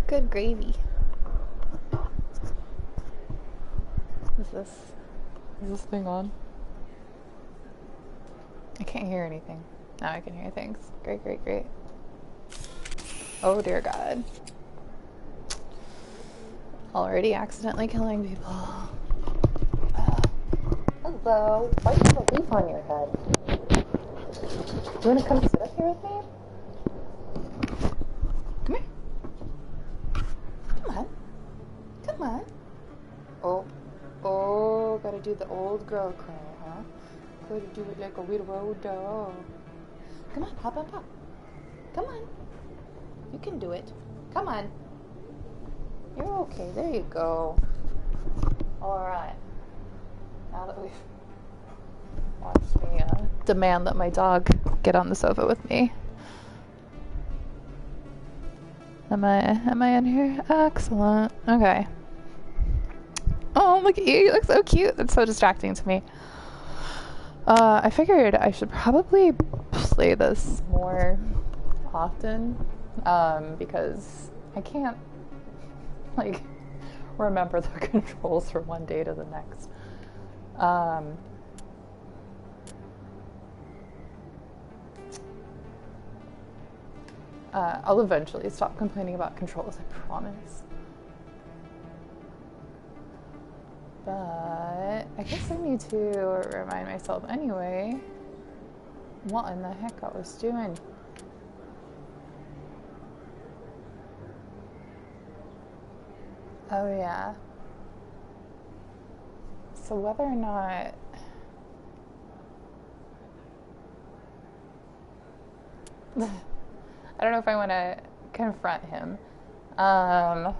Good gravy. Is this thing on? I can't hear anything. Now I can hear things. Great, great, great. Oh dear God. Already accidentally killing people. Hello. Why do you have a leaf on your head? Do you want to come sit up here with me? Come here. Come on. Come on. Oh, gotta do the old girl cry, huh? Gotta do it like a little dog. Come on, hop on top. Come on. You can do it. Come on. You're okay. There you go. Alright. Now that we've watched me demand that my dog get on the sofa with me. Am I in here? Excellent. Okay. Oh, look at you. You look so cute. That's so distracting to me. I figured I should probably play this more often, because I can't, like, remember the controls from one day to the next. I'll eventually stop complaining about controls, I promise. But I guess I need to remind myself anyway what in the heck I was doing. Oh yeah. So whether or not I don't know if I want to confront him. I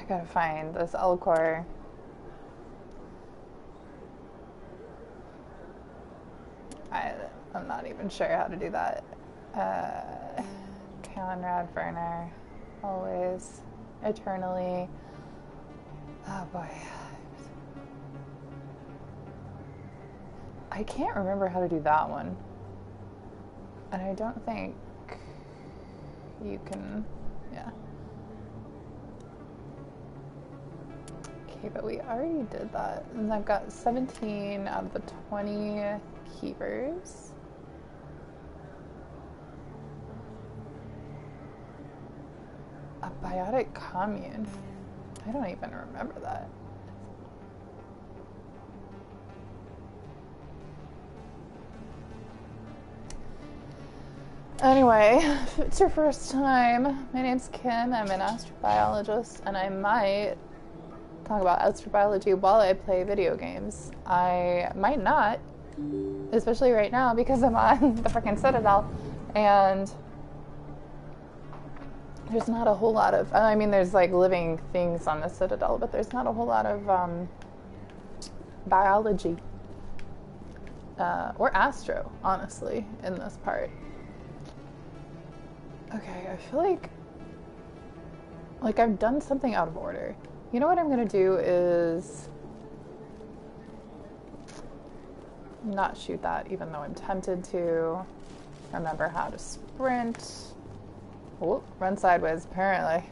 gotta find this Elcor. I'm not even sure how to do that. Conrad Werner, always, eternally. Oh boy. I can't remember how to do that one. And I don't think you can, yeah. Okay, but we already did that. And I've got 17 out of the 20 keepers. A biotic commune. I don't even remember that. Anyway, if it's your first time, my name's Kim. I'm an astrobiologist, and I might talk about astrobiology while I play video games. I might not, especially right now because I'm on the freaking Citadel, and there's not a whole lot of, I mean, there's like living things on the Citadel, but there's not a whole lot of biology or astro, honestly, in this part. Okay, I feel like I've done something out of order. You know what I'm gonna do is not shoot that, even though I'm tempted to. Remember how to sprint. Oh, run sideways, apparently.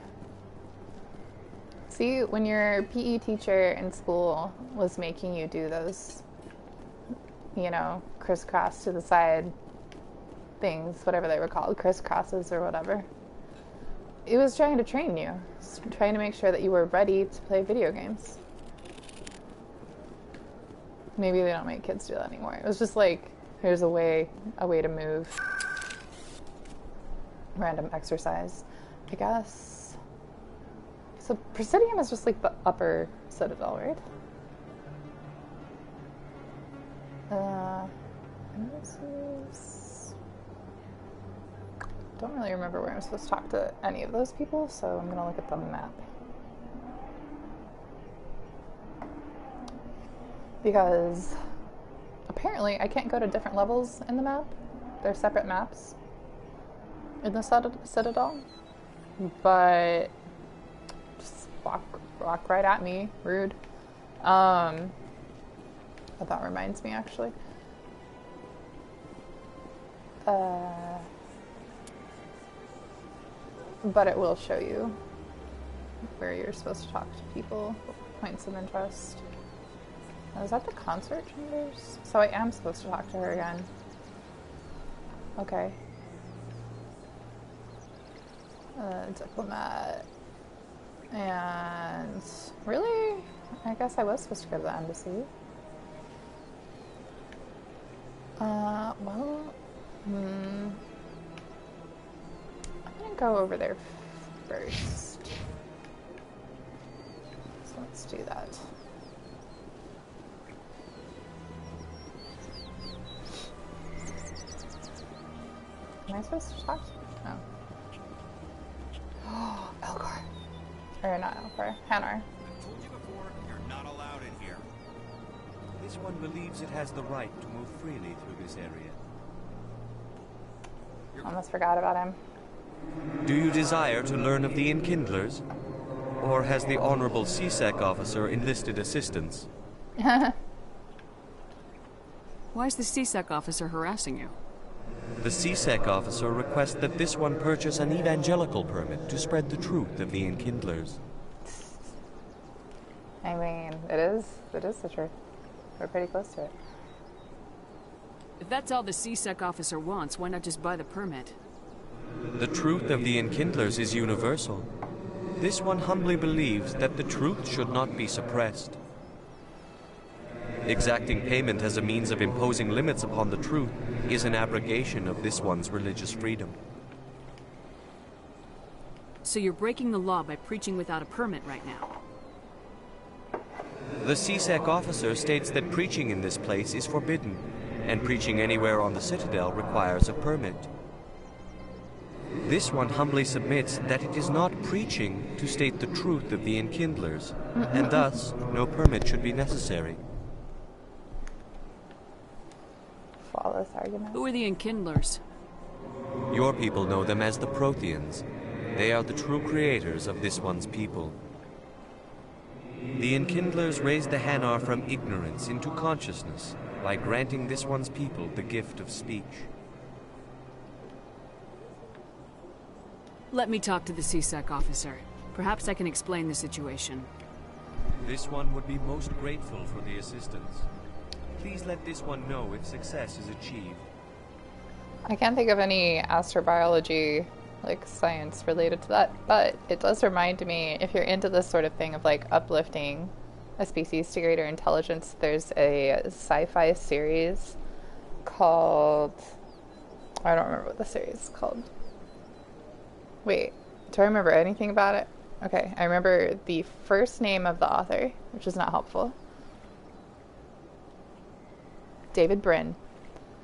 See, when your PE teacher in school was making you do those, you know, crisscross to the side things, whatever they were called, crisscrosses or whatever, it was trying to train you, trying to make sure that you were ready to play video games. Maybe they don't make kids do that anymore. It was just like, here's a way to move. Random exercise, I guess. So Presidium is just like the upper Citadel, right? And this is... Don't really remember where I'm supposed to talk to any of those people, so I'm gonna look at the map. Because apparently I can't go to different levels in the map. They're separate maps in the Citadel, but just walk right at me, rude. But that reminds me, actually, But it will show you where you're supposed to talk to people, points of interest. Oh, is that the concert chambers? So I am supposed to talk to her again. Okay. Diplomat. And really? I guess I was supposed to go to the embassy. Well, I'm gonna go over there first. So let's do that. Am I supposed to talk to him? Oh. Elgar. Or not Elgar. Hanar. I told you before, you're not allowed in here. This one believes it has the right to move freely through this area. Almost forgot about him. Do you desire to learn of the Enkindlers? Or has the Honorable CSEC officer enlisted assistance? Why is the CSEC officer harassing you? The CSEC officer requests that this one purchase an evangelical permit to spread the truth of the Enkindlers. I mean, it is the truth. We're pretty close to it. If that's all the CSEC officer wants, why not just buy the permit? The truth of the Enkindlers is universal. This one humbly believes that the truth should not be suppressed. Exacting payment as a means of imposing limits upon the truth is an abrogation of this one's religious freedom. So you're breaking the law by preaching without a permit right now? The CSEC officer states that preaching in this place is forbidden, and preaching anywhere on the Citadel requires a permit. This one humbly submits that it is not preaching to state the truth of the Enkindlers, and thus no permit should be necessary. Flawless argument. Who are the Enkindlers? Your people know them as the Protheans. They are the true creators of this one's people. The Enkindlers raised the Hanar from ignorance into consciousness by granting this one's people the gift of speech. Let me talk to the CSEC officer. Perhaps I can explain the situation. This one would be most grateful for the assistance. Please let this one know if success is achieved. I can't think of any astrobiology, like, science related to that, but it does remind me, if you're into this sort of thing of, like, uplifting a species to greater intelligence, there's a sci-fi series called... I don't remember what the series is called. Wait, do I remember anything about it? Okay, I remember the first name of the author, which is not helpful. David Brin.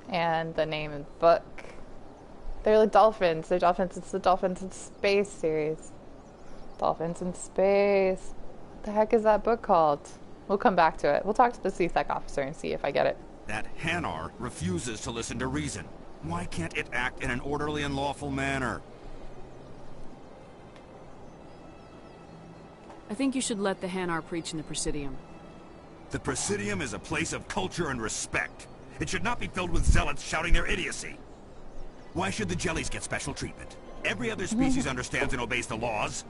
And the name of the book. They're like dolphins. They're dolphins. It's the Dolphins in Space series. Dolphins in Space. What the heck is that book called? We'll come back to it. We'll talk to the CSEC officer and see if I get it. That Hanar refuses to listen to reason. Why can't it act in an orderly and lawful manner? I think you should let the Hanar preach in the Presidium. The Presidium is a place of culture and respect. It should not be filled with zealots shouting their idiocy. Why should the jellies get special treatment? Every other species understands and obeys the laws.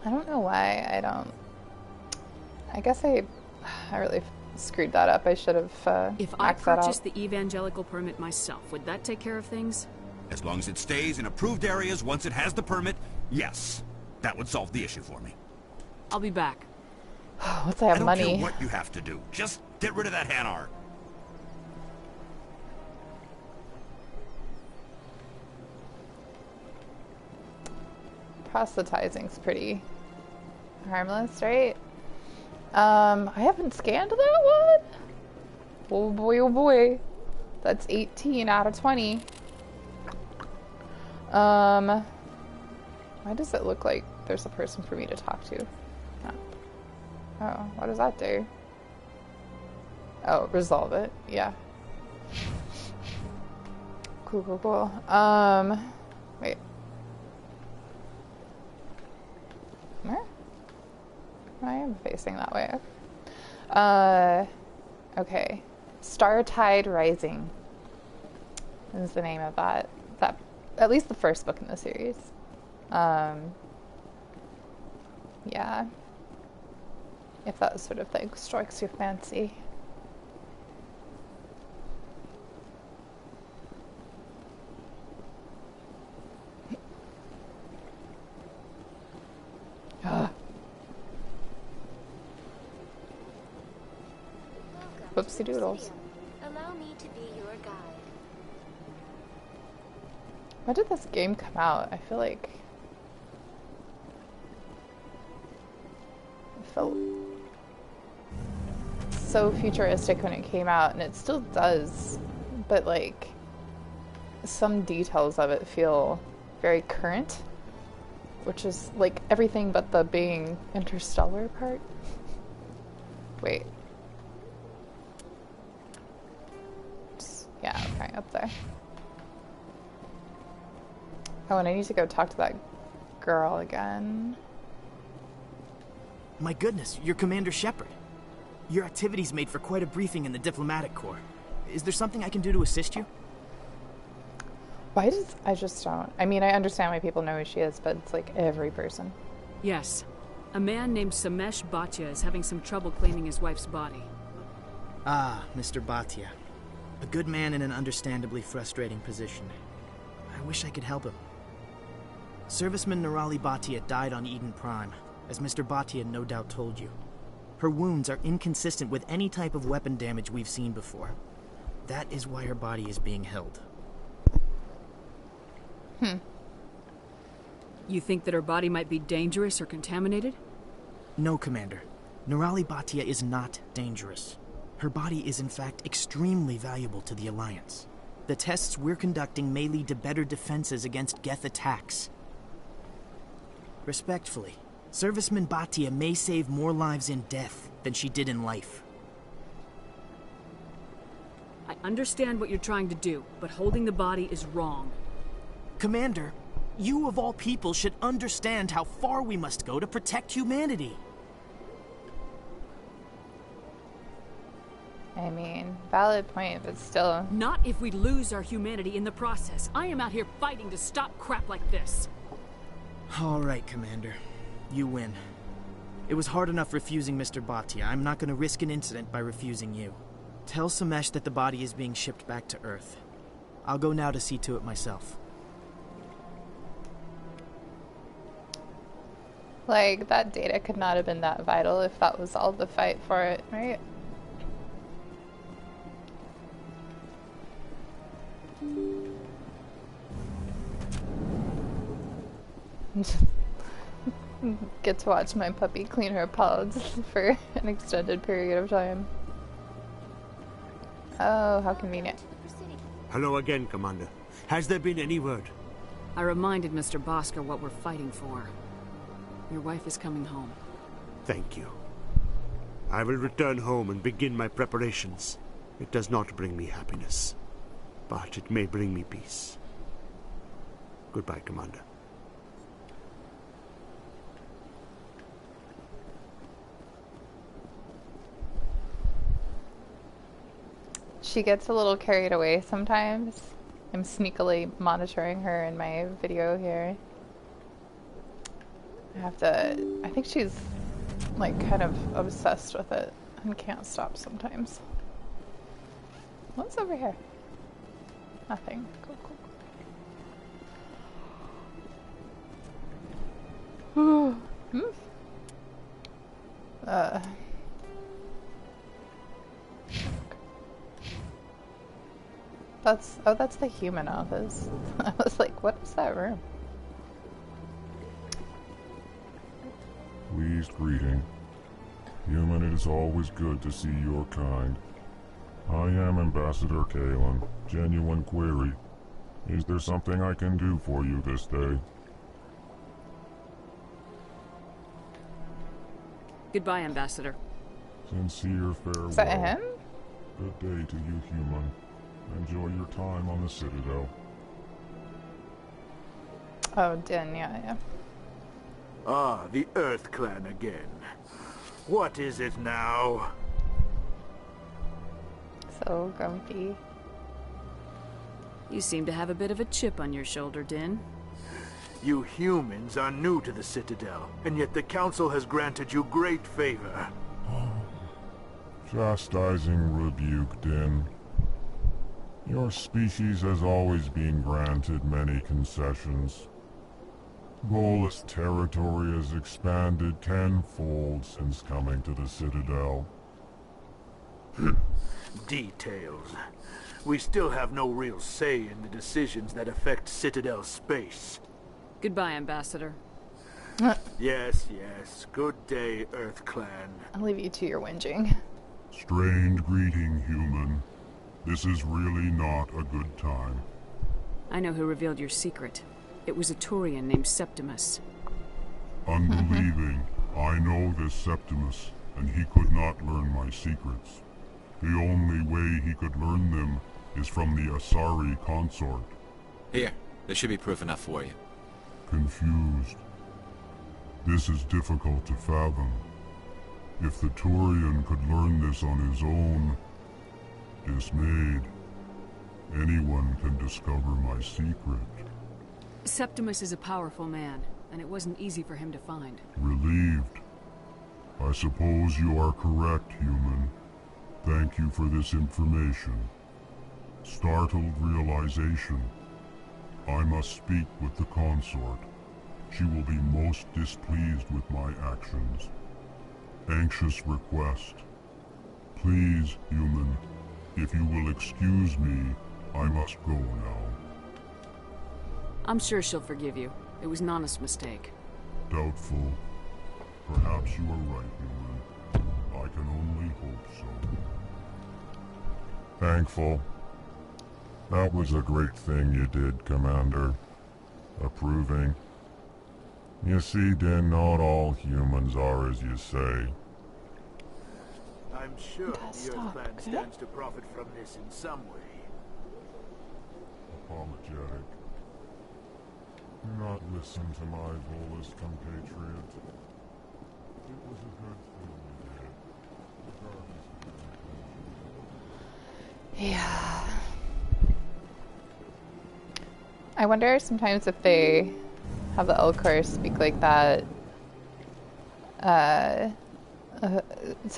I don't know why I don't... I guess I really screwed that up. I should have If I purchased the evangelical permit myself, would that take care of things? As long as it stays in approved areas once it has the permit, yes. That would solve the issue for me. I'll be back. Once I have money. I don't care what you have to do. Just get rid of that Hanar. Proselytizing's pretty harmless, right? I haven't scanned that one. Oh boy, oh boy. That's 18 out of 20. Why does it look like there's a person for me to talk to? Oh, what does that do? Oh, resolve it. Yeah. Cool, cool, cool. Wait. Where? I am facing that way. Okay. Star Tide Rising. is the name of that at least the first book in the series. Yeah. If that sort of thing strikes your fancy. Whoopsie doodles. Allow me to be your guide. When did this game come out? I feel like it felt so futuristic when it came out, and it still does, but like some details of it feel very current, which is like everything but the being interstellar part. Wait. Yeah, okay, up there. Oh, and I need to go talk to that girl again. My goodness, you're Commander Shepard. Your activities made for quite a briefing in the diplomatic corps. Is there something I can do to assist you? Why does... I just don't... I mean, I understand why people know who she is, but it's like every person. Yes. A man named Samesh Bhatia is having some trouble claiming his wife's body. Ah, Mr. Bhatia. A good man in an understandably frustrating position. I wish I could help him. Serviceman Nirali Bhatia died on Eden Prime, as Mr. Bhatia no doubt told you. Her wounds are inconsistent with any type of weapon damage we've seen before. That is why her body is being held. You think that her body might be dangerous or contaminated? No, Commander. Nirali Bhatia is not dangerous. Her body is in fact extremely valuable to the Alliance. The tests we're conducting may lead to better defenses against Geth attacks. Respectfully, Serviceman Bhatia may save more lives in death than she did in life. I understand what you're trying to do, but holding the body is wrong. Commander, you of all people should understand how far we must go to protect humanity. I mean, valid point, but still. Not if we lose our humanity in the process. I am out here fighting to stop crap like this. All right, Commander. You win. It was hard enough refusing Mr. Bhatia. I'm not going to risk an incident by refusing you. Tell Samesh that the body is being shipped back to Earth. I'll go now to see to it myself. Like, that data could not have been that vital if that was all the fight for it, right? Get to watch my puppy clean her paws for an extended period of time. Oh, how convenient. Hello again, Commander. Has there been any word? I reminded Mr. Bhaskar what we're fighting for. Your wife is coming home. Thank you. I will return home and begin my preparations. It does not bring me happiness, but it may bring me peace. Goodbye, Commander. She gets a little carried away sometimes. I'm sneakily monitoring her in my video here. I think she's like kind of obsessed with it and can't stop sometimes. What's over here? Nothing. Cool, cool. That's the human office. I was like, what is that room? Pleased greeting. Human, it is always good to see your kind. I am Ambassador Kalen. Genuine query. Is there something I can do for you this day? Goodbye, Ambassador. Sincere farewell. Is that him? Good day to you, human. Enjoy your time on the Citadel. Oh, Din, yeah. Ah, the Earth Clan again. What is it now? So grumpy. You seem to have a bit of a chip on your shoulder, Din. You humans are new to the Citadel, and yet the Council has granted you great favor. Chastising rebuke, Din. Your species has always been granted many concessions. Volus territory has expanded tenfold since coming to the Citadel. Details. We still have no real say in the decisions that affect Citadel space. Goodbye, Ambassador. Yes, yes. Good day, Earth Clan. I'll leave you to your whinging. Strained greeting, human. This is really not a good time. I know who revealed your secret. It was a Turian named Septimus. Unbelieving. I know this Septimus, and he could not learn my secrets. The only way he could learn them is from the Asari consort. Here, this should be proof enough for you. Confused. This is difficult to fathom. If the Turian could learn this on his own, dismayed, anyone can discover my secret. Septimus is a powerful man, and it wasn't easy for him to find. Relieved. I suppose you are correct, human. Thank you for this information. Startled realization. I must speak with the consort. She will be most displeased with my actions. Anxious request. Please, human, if you will excuse me, I must go now. I'm sure she'll forgive you. It was Nana's mistake. Doubtful. Perhaps you are right, human. I can only hope so. Thankful. That was a great thing you did, Commander. Approving. You see, Din, not all humans are as you say. I'm sure the Earth stop, Clan okay? stands to profit from this in some way. Apologetic. Do not listen to my Volus compatriot. It was a good thing you did, regardless of your intentions. Yeah. I wonder sometimes if they have the Elcor speak like that, to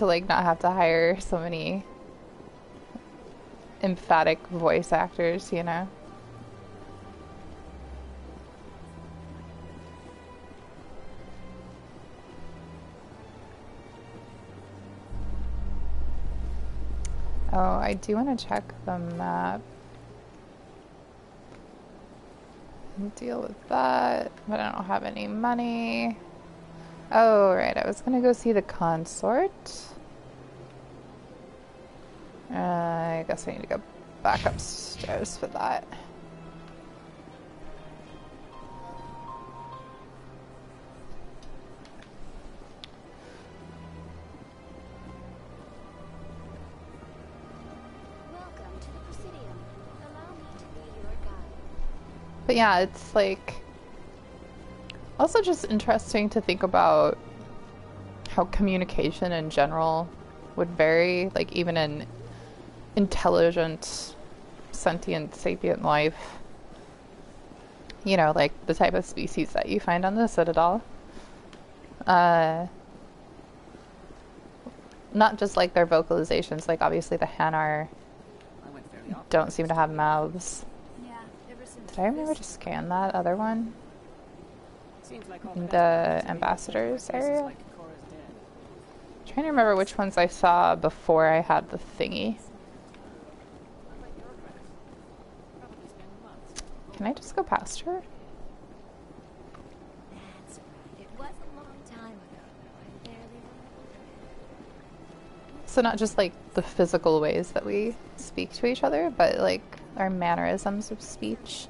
like not have to hire so many emphatic voice actors, you know? Oh, I do want to check the map. Deal with that, but I don't have any money. Oh, right, I was gonna go see the consort. I guess I need to go back upstairs for that. Welcome to the Presidium. Allow me to be your guide. But yeah, it's like also just interesting to think about how communication in general would vary, like even in intelligent, sentient, sapient life. You know, like the type of species that you find on the Citadel. Not just like their vocalizations, like obviously the Hanar don't seem to have mouths. Did I remember to scan that other one? In the ambassadors area? I'm trying to remember which ones I saw before I had the thingy. Can I just go past her? That's right. It was a long time ago. I barely remember. So not just like the physical ways that we speak to each other, but like our mannerisms of speech.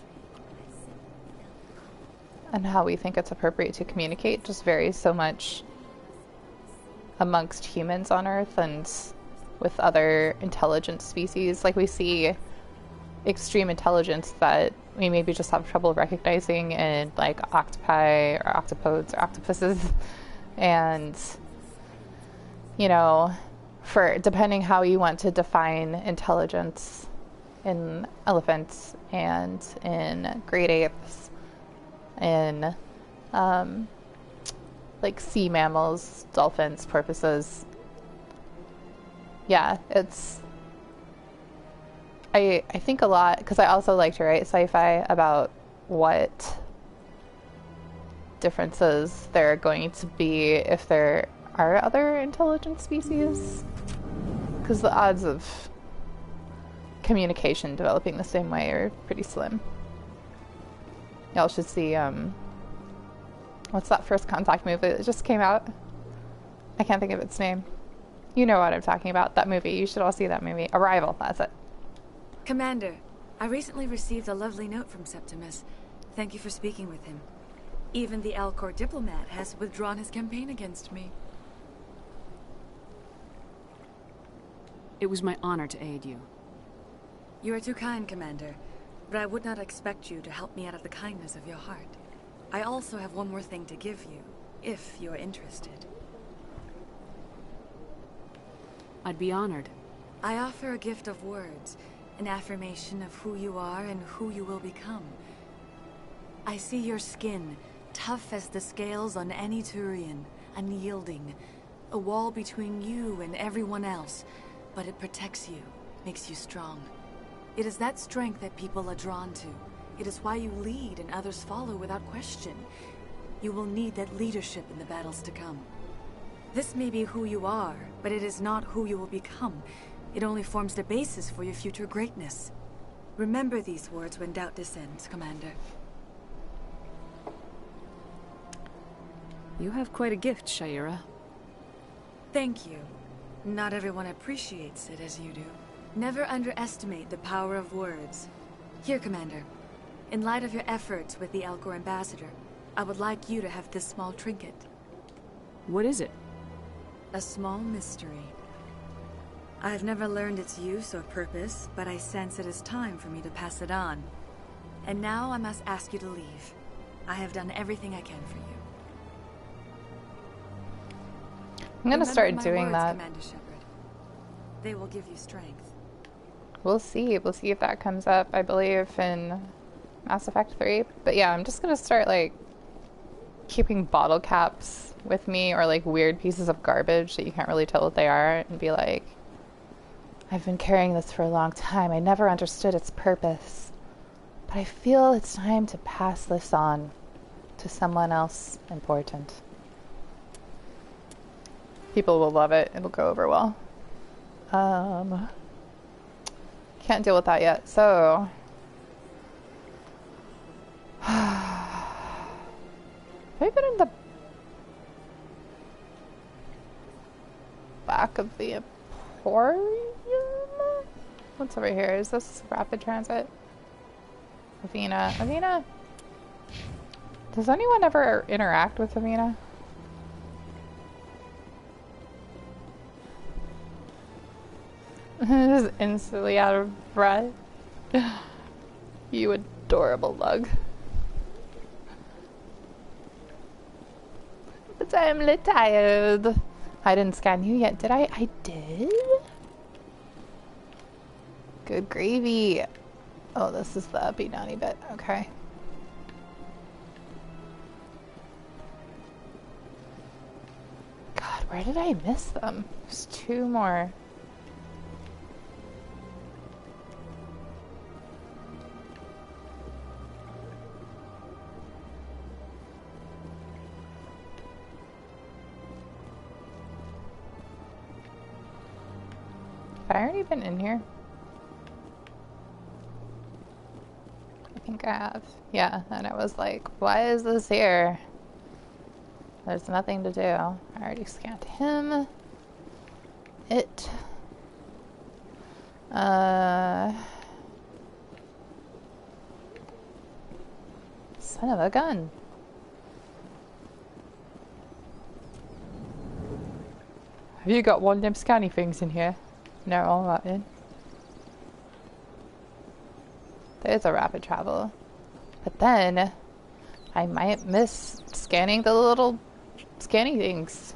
And how we think it's appropriate to communicate just varies so much amongst humans on Earth and with other intelligent species. Like we see extreme intelligence that we maybe just have trouble recognizing in like octopi or octopodes or octopuses. And, you know, for depending how you want to define intelligence in elephants and in great apes, in like sea mammals, dolphins, porpoises. Yeah, it's... I think a lot, because I also like to write sci-fi about what differences there are going to be if there are other intelligent species. Because the odds of communication developing the same way are pretty slim. Y'all should see, what's that First Contact movie that just came out? I can't think of its name. You know what I'm talking about, that movie. You should all see that movie. Arrival, that's it. Commander, I recently received a lovely note from Septimus. Thank you for speaking with him. Even the Alcor diplomat has withdrawn his campaign against me. It was my honor to aid you. You are too kind, Commander, but I would not expect you to help me out of the kindness of your heart. I also have one more thing to give you, if you're interested. I'd be honored. I offer a gift of words, an affirmation of who you are and who you will become. I see your skin, tough as the scales on any Turian, unyielding, a wall between you and everyone else, but it protects you, makes you strong. It is that strength that people are drawn to. It is why you lead and others follow without question. You will need that leadership in the battles to come. This may be who you are, but it is not who you will become. It only forms the basis for your future greatness. Remember these words when doubt descends, Commander. You have quite a gift, Shaira. Thank you. Not everyone appreciates it as you do. Never underestimate the power of words. Here, Commander. In light of your efforts with the Alcor ambassador, I would like you to have this small trinket. What is it? A small mystery. I have never learned its use or purpose, but I sense it is time for me to pass it on. And now I must ask you to leave. I have done everything I can for you. I'm gonna start my doing words, that. Commander Shepard. They will give you strength. We'll see. We'll see if that comes up, I believe, in Mass Effect 3. But yeah, I'm just gonna start, like, keeping bottle caps with me, or, like, weird pieces of garbage that you can't really tell what they are, and be like, I've been carrying this for a long time. I never understood its purpose. But I feel it's time to pass this on to someone else important. People will love it. It'll go over well. Can't deal with that yet, so... Have I been in the back of the Emporium? What's over here? Is this rapid transit? Avina. Avina? Does anyone ever interact with Avina? Just instantly out of breath. You adorable lug. But I'm a little tired. I didn't scan you yet, did I? I did? Good gravy. Oh, this is the uppy downy bit. Okay. God, where did I miss them? There's two more. Have I already been in here? I think I have. Yeah, and I was like, why is this here? There's nothing to do. I already scanned him. It. Son of a gun. Have you got one of them scanny things in here? No, all that in. There's a rapid travel. But then, I might miss scanning the little scanny things.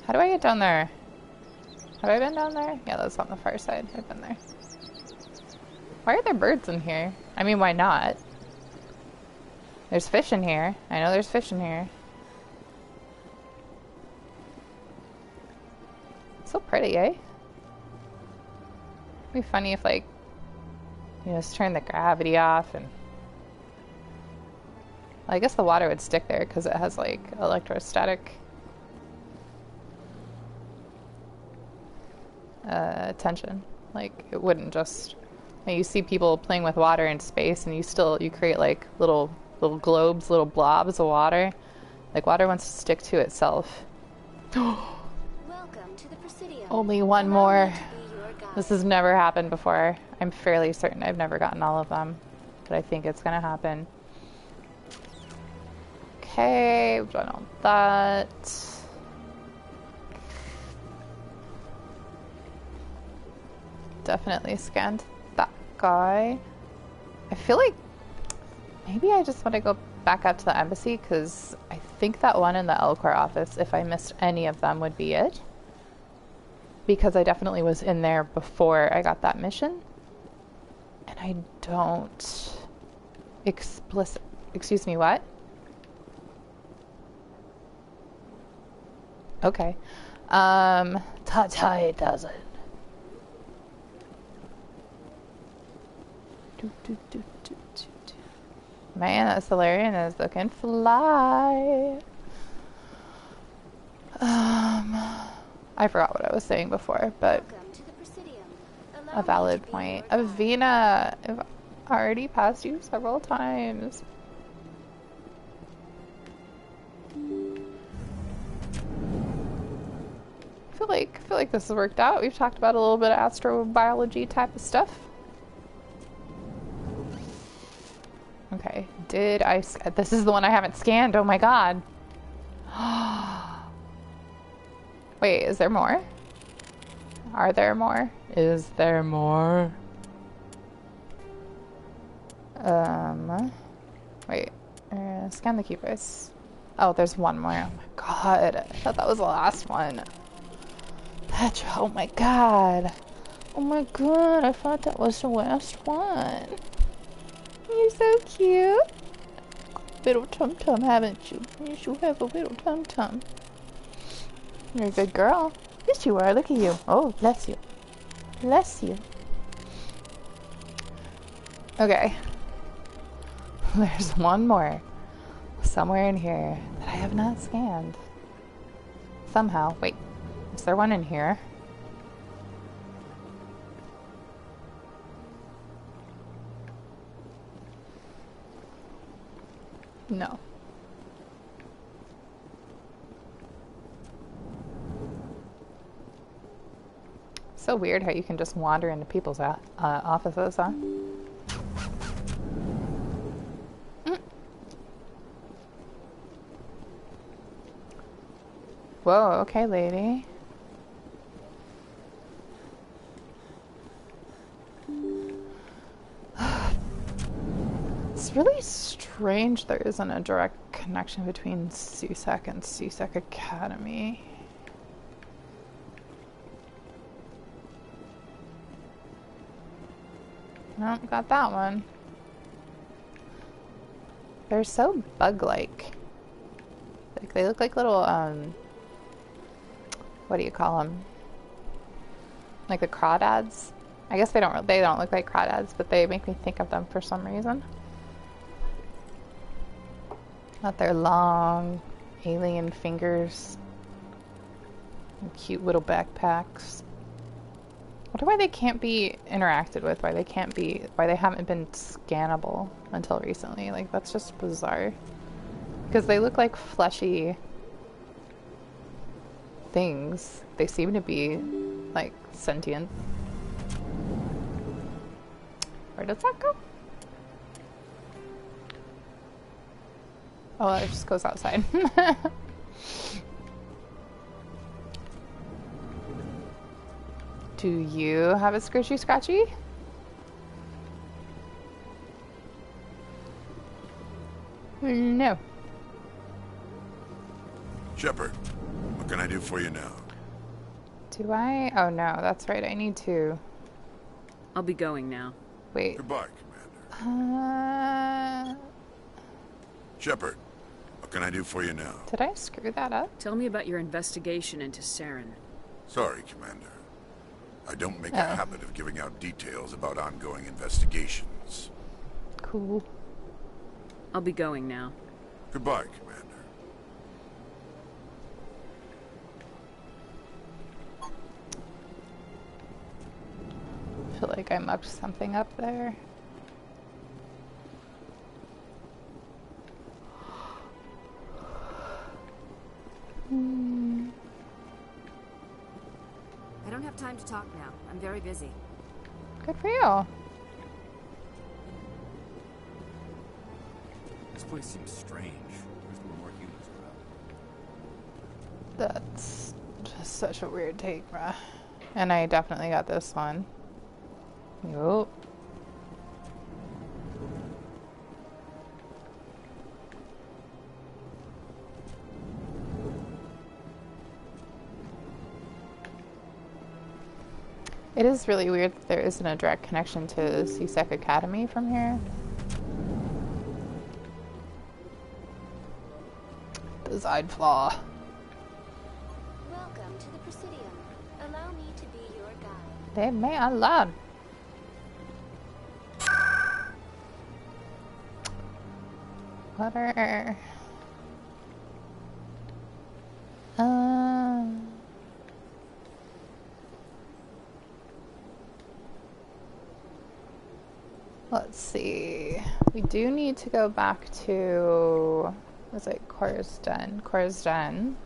How do I get down there? Have I been down there? Yeah, that's on the far side. I've been there. Why are there birds in here? I mean, why not? There's fish in here. I know there's fish in here. So pretty, eh? It'd be funny if, like, you just turn the gravity off and... Well, I guess the water would stick there because it has, like, electrostatic tension. Like, it wouldn't just... You see people playing with water in space and you create, like, little globes, little blobs of water. Like, water wants to stick to itself. Welcome to the Presidium. Only one more. This has never happened before. I'm fairly certain I've never gotten all of them. But I think it's gonna happen. Okay, we've done all that. Definitely scanned that guy. I feel like maybe I just want to go back up to the embassy because I think that one in the Elcor office, if I missed any of them, would be it. Because I definitely was in there before I got that mission. And I don't... Excuse me, what? Okay. Ta-ta, it doesn't. Man, that Solarian is looking fly. I forgot what I was saying before, but a valid point. Avina, I've already passed you several times. I feel like this has worked out. We've talked about a little bit of astrobiology type of stuff. Okay, this is the one I haven't scanned, oh my god. Wait, is there more? Are there more? Is there more? Wait, scan the keypress. Oh, there's one more, oh my god. I thought that was the last one. Petra, oh my god. Oh my god, I thought that was the last one. You're so cute. Little tum-tum, haven't you? Yes, you have a little tum-tum. You're a good girl. Yes, you are. Look at you. Oh, bless you. Bless you. Okay. There's one more. Somewhere in here that I have not scanned. Somehow. Wait. Is there one in here? No. So weird how you can just wander into people's offices, huh? Whoa, okay, lady. It's really strange there isn't a direct connection between CSEC and CSEC Academy. Nope, got that one. They're so bug-like. Like, they look like little, what do you call them? Like the crawdads? I guess they don't look like crawdads, but they make me think of them for some reason. Not their long alien fingers and cute little backpacks. I wonder why they can't be interacted with, why they haven't been scannable until recently. Like, that's just bizarre. Because they look like fleshy things. They seem to be, like, sentient. Where does that go? Oh, it just goes outside. Do you have a scratchy scratchy? No. Shepard, what can I do for you now? Do I? Oh no, that's right, I need to. I'll be going now. Wait. Goodbye, Commander. Uh, Shepard, what can I do for you now? did I screw that up? Tell me about your investigation into Saren. Sorry, Commander. I don't make a habit of giving out details about ongoing investigations. Cool. I'll be going now. Goodbye, Commander. I feel like I mucked something up there. I don't have time to talk now. I'm very busy. Good for you. This place seems strange. Wish there were more humans around. That's just such a weird take, bruh. And I definitely got this one. Yup. It is really weird that there isn't a direct connection to CSEC Academy from here. Design flaw. Welcome to the Presidium. Allow me to be your guide. Leave me alone. Water. Let's see. We do need to go back to, was it Cora's Den? Cora's Den.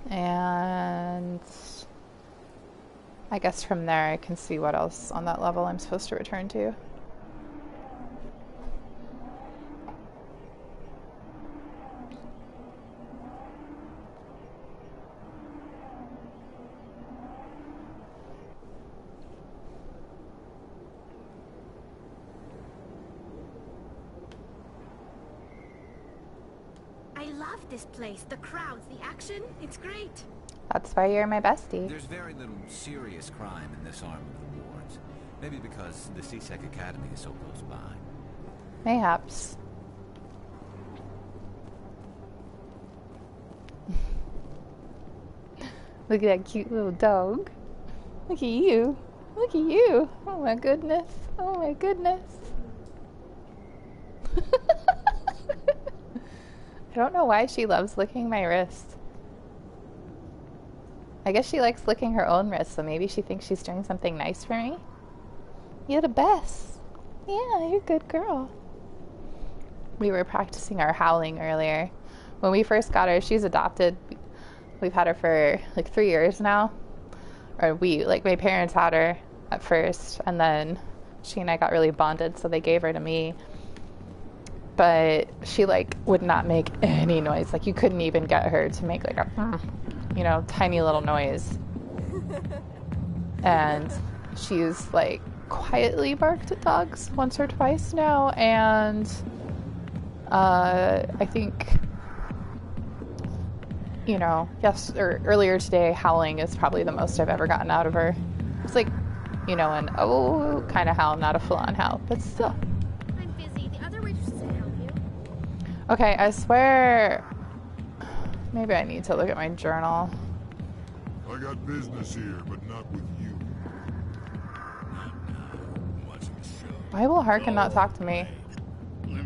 And I guess from there I can see what else on that level I'm supposed to return to. This place, the crowds, the action, it's great. That's why you're my bestie. There's very little serious crime in this arm of the wards. Maybe because the CSEC Academy is so close by. Mayhaps. Look at that cute little dog. Look at you. Look at you. Oh my goodness. Oh my goodness. I don't know why she loves licking my wrist. I guess she likes licking her own wrist, so maybe she thinks she's doing something nice for me. You're the best. Yeah, you're a good girl. We were practicing our howling earlier. When we first got her, she's adopted. We've had her for like 3 years now. Or my parents had her at first, and then she and I got really bonded, so they gave her to me. But she would not make any noise. You couldn't even get her to make a tiny little noise. And she's quietly barked at dogs once or twice now, and I think earlier today, howling is probably the most I've ever gotten out of her. It's an oh kind of howl, not a full-on howl, but still. I'm busy. The other waitresses can help you. Okay, I swear maybe I need to look at my journal. I got business here, but not with you. Why will Harkin not talk to me? Let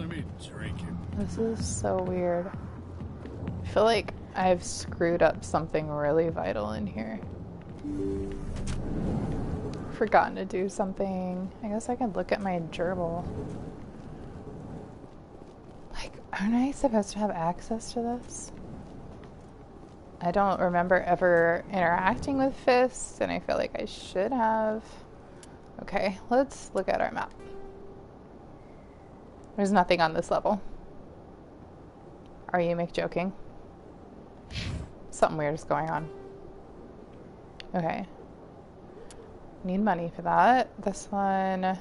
me drink it. This is so weird. I feel like I've screwed up something really vital in here. Forgotten to do something. I guess I could look at my gerbil. Aren't I supposed to have access to this? I don't remember ever interacting with Fist, and I feel like I should have. Okay, let's look at our map. There's nothing on this level. Are you joking? Something weird is going on. Okay. Need money for that. This one,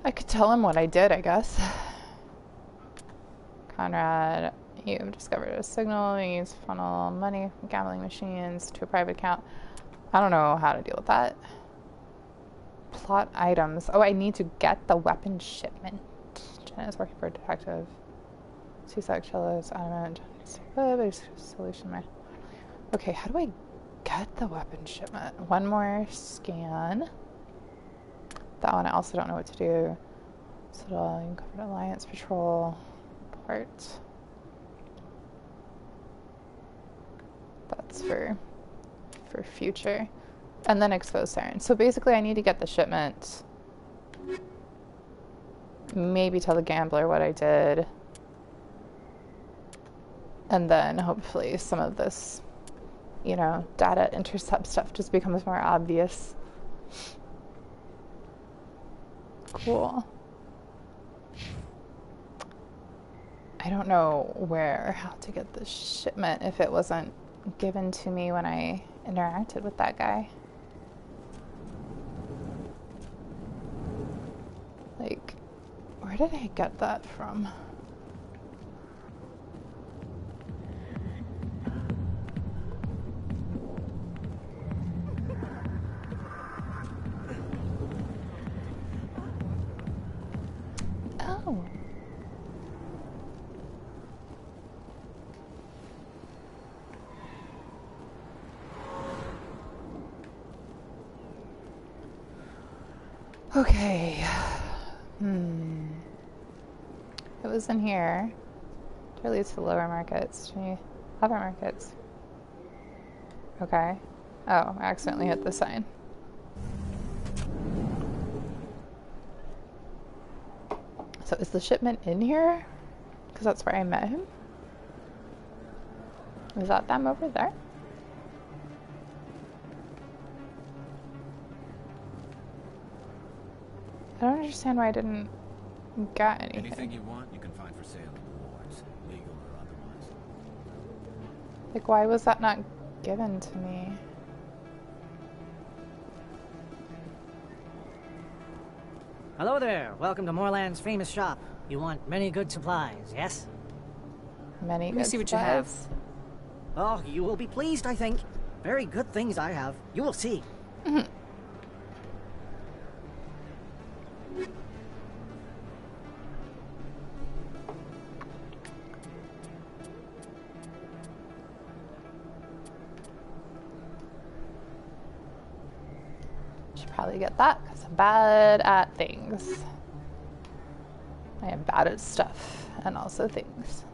I could tell him what I did, I guess. Conrad, you've discovered a signal. You use funnel money from gambling machines to a private account. I don't know how to deal with that. plot items. Oh, I need to get the weapon shipment. Jenna is working for a detective. Seaside cellos, adamant. Solution. Okay, how do I get the weapon shipment? One more scan. That one I also don't know what to do. Citadel, Uncovered Alliance Patrol. Port. That's for future. And then expose siren. So basically I need to get the shipment. Maybe tell the gambler what I did. And then hopefully some of this, you know, data intercept stuff just becomes more obvious. Cool. I don't know where or how to get the shipment if it wasn't given to me when I interacted with that guy. Like, where did I get that from? Oh. Okay. It was in here. It leads to lower markets. Upper markets. Okay. Oh, I accidentally hit the sign. So is the shipment in here? Because that's where I met him. Is that them over there? I don't understand why I didn't get anything. Anything you want, you can find for sale in the wards, legal or otherwise. Like, why was that not given to me? Hello there. Welcome to Moorland's famous shop. You want many good supplies, yes? Many Let me good see what supplies? you have. Oh, you will be pleased, I think. Very good things I have. You will see. Should probably get that because I'm bad at things. I am bad at stuff and also things.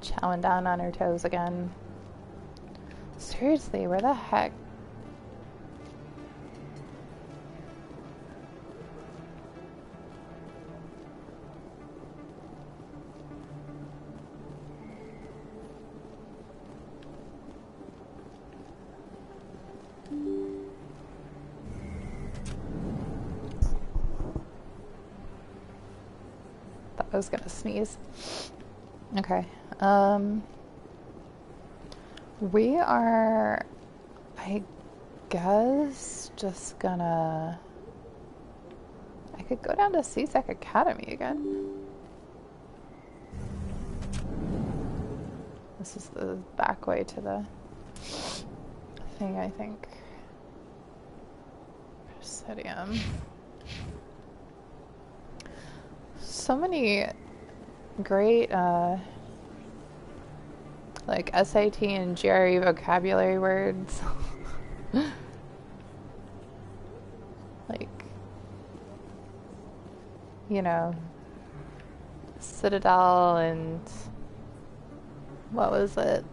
Chowing down on her toes again. Seriously, where the heck? Thought I was gonna sneeze. Okay. We are, I guess, just gonna... I could go down to CSEC Academy again. This is the back way to the thing, I think. Presidium. So many great, like SAT and GRE vocabulary words. Like, you know, Citadel and what was it?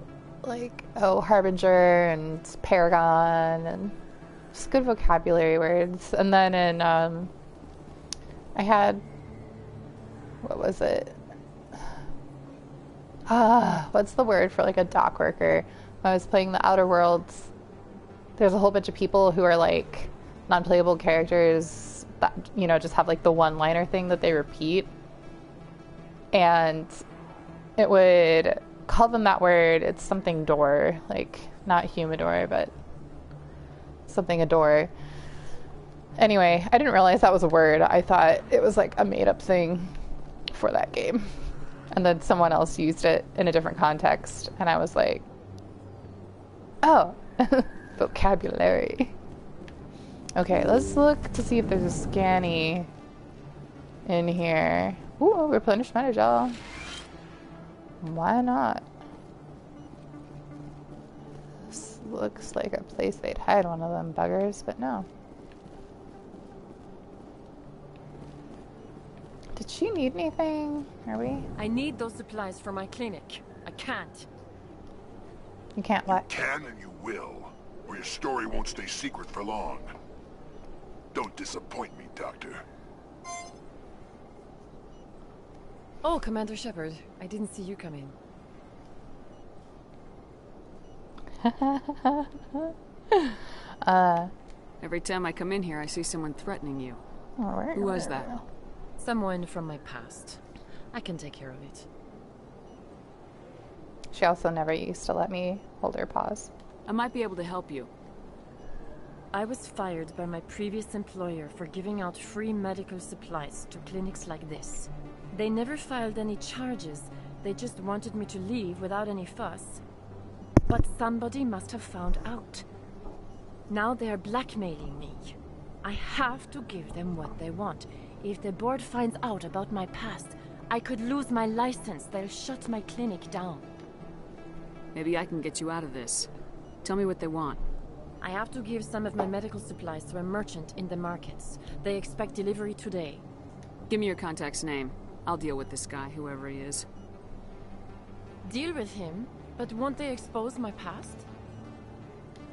Like, oh, Harbinger and Paragon and just good vocabulary words. And then in, I had, what was it? What's the word for like a dock worker? When I was playing the Outer Worlds, there's a whole bunch of people who are like non-playable characters that, you know, just have like the one-liner thing that they repeat. And it would call them that word. It's something door, like not humidor, but something a door. Anyway, I didn't realize that was a word. I thought it was like a made-up thing for that game. And then someone else used it in a different context, and I was like, Oh, vocabulary. Okay, let's look to see if there's a scanny in here. Ooh, replenishment, y'all. Why not? This looks like a place they'd hide one of them buggers, but no. Did she need anything? Are we? I need those supplies for my clinic. I can't. You can't what? You can and you will, or your story won't stay secret for long. Don't disappoint me, Doctor. Oh, Commander Shepard. I didn't see you come in. Every time I come in here, I see someone threatening you. Oh, who was that? Someone from my past. I can take care of it. She also never used to let me hold her paws. I might be able to help you. I was fired by my previous employer for giving out free medical supplies to clinics like this. They never filed any charges. They just wanted me to leave without any fuss. But somebody must have found out. Now they are blackmailing me. I have to give them what they want. If the board finds out about my past, I could lose my license. They'll shut my clinic down. Maybe I can get you out of this. Tell me what they want. I have to give some of my medical supplies to a merchant in the markets. They expect delivery today. Give me your contact's name. I'll deal with this guy, whoever he is. Deal with him? But won't they expose my past?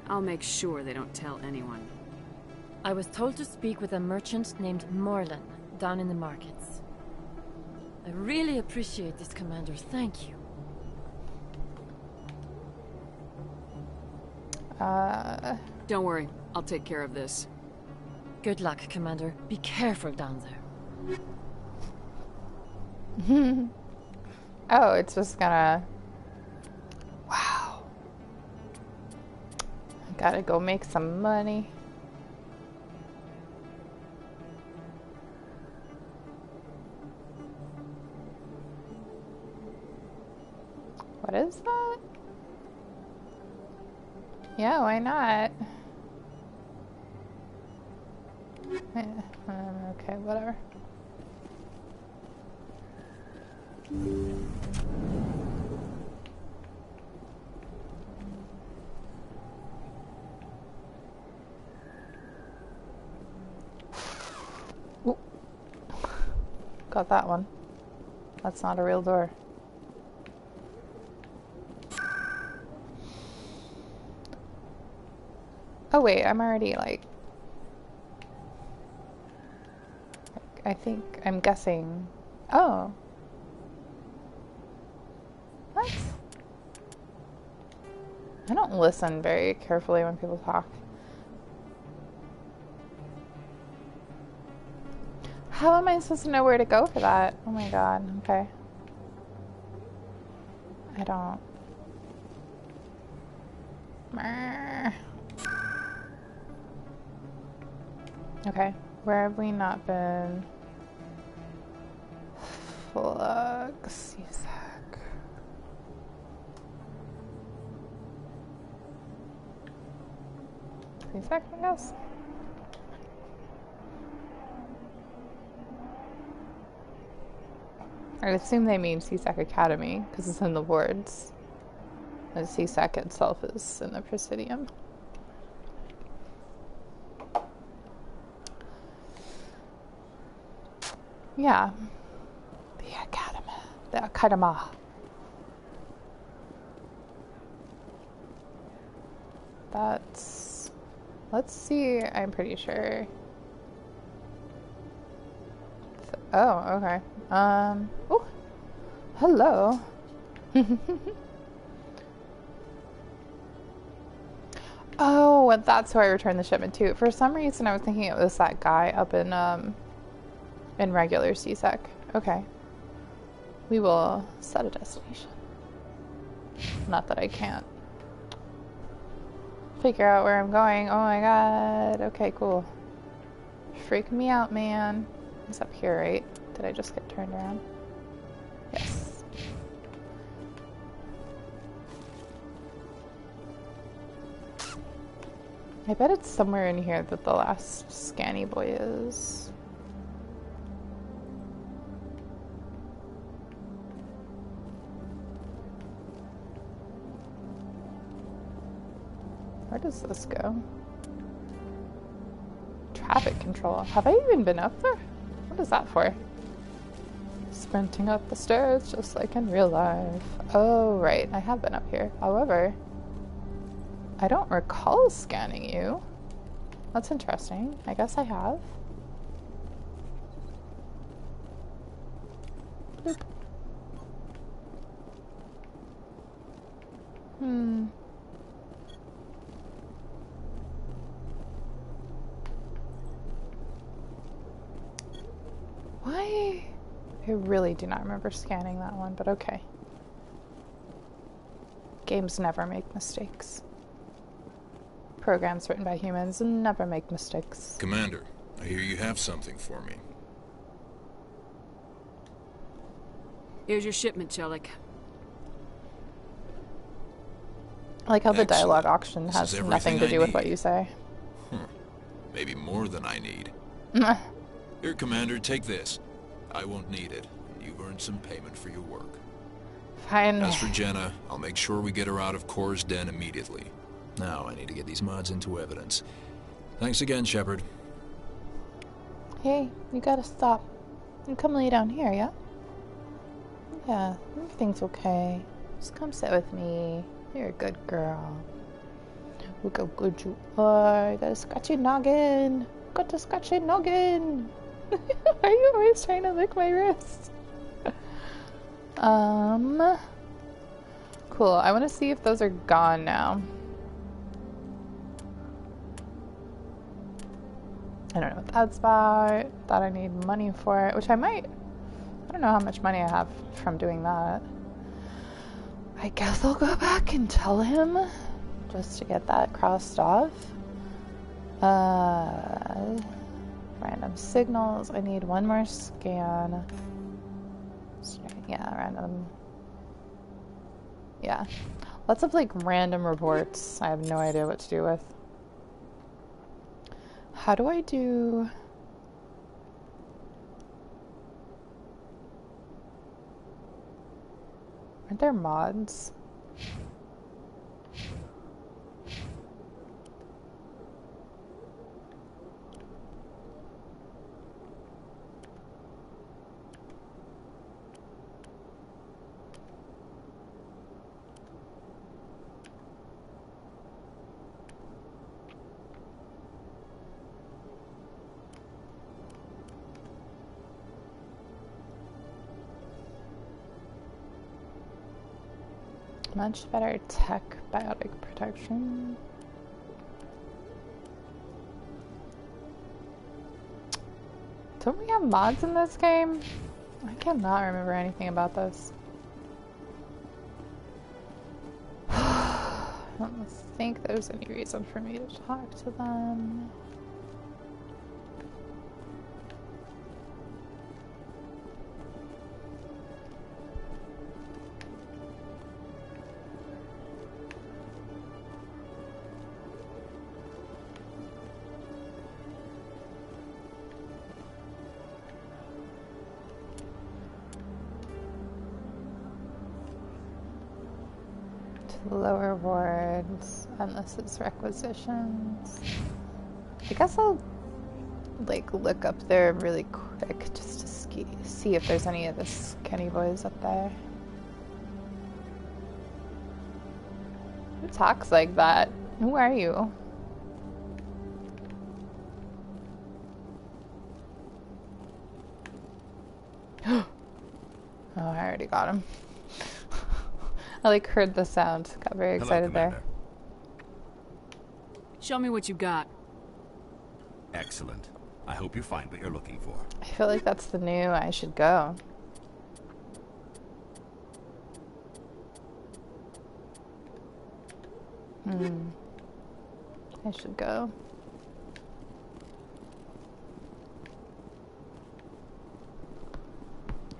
I'll make sure they don't tell anyone. I was told to speak with a merchant named Morlan, down in the markets. I really appreciate this, Commander. Thank you. Don't worry. I'll take care of this. Good luck, Commander. Be careful down there. Oh, it's just gonna... Wow. I gotta go make some money. What is that? Yeah, why not? Okay, whatever. Ooh. Got that one. That's not a real door. Oh wait, I'm already like... I think I'm guessing... Oh. What? I don't listen very carefully when people talk. How am I supposed to know where to go for that? Oh my god, okay. I don't... Okay, where have we not been? Flux, CSAC. CSAC, I guess? I assume they mean CSAC Academy, because it's in the wards. And CSAC itself is in the Presidium. Yeah. The Academy. The Academy. That's... Let's see, I'm pretty sure. Oh, okay. Oh, hello. Oh, that's who I returned the shipment to. For some reason, I was thinking it was that guy up in regular CSEC. Okay. We will set a destination. Not that I can't figure out where I'm going. Oh my god. Okay, cool. Freak me out, man. It's up here, right? Did I just get turned around? Yes. I bet it's somewhere in here that the last scanny boy is. Where does this go? Traffic control. Have I even been up there? What is that for? Sprinting up the stairs just like in real life. Oh, right. I have been up here. However, I don't recall scanning you. That's interesting. I guess I have. Bloop. Why? I really do not remember scanning that one, but okay. Games never make mistakes. Programs written by humans never make mistakes. Commander, I hear you have something for me. Here's your shipment, Chelik. I like how the Excellent. dialogue auction This has is nothing everything to I do with need. what you say. Maybe more than I need. Here, Commander, take this. I won't need it. You've earned some payment for your work. Fine. As for Jenna, I'll make sure we get her out of Kor's den immediately. Now I need to get these mods into evidence. Thanks again, Shepard. Hey, you gotta stop. You come lay down here, yeah? Yeah, everything's okay. Just come sit with me. You're a good girl. Look how good you are. Got a scratchy noggin. Got a scratchy noggin. Why are you always trying to lick my wrist? Cool. I want to see if those are gone now. I don't know what that's about. Thought I need money for it, which I might. I don't know how much money I have from doing that. I guess I'll go back and tell him just to get that crossed off. Random signals. I need one more scan. Yeah, random. Yeah. Lots of like random reports I have no idea what to do with. How do I do... Aren't there mods? Much better tech biotic protection. Don't we have mods in this game? I cannot remember anything about this. I don't think there's any reason for me to talk to them. Lower wards, and this is requisitions. I guess I'll like look up there really quick just to see if there's any of the skinny boys up there. Who talks like that? Who are you? Oh, I already got him. I like heard the sound, got very excited there. Show me what you got. Excellent. I hope you find what you're looking for. I feel like that's the new I should go. I should go.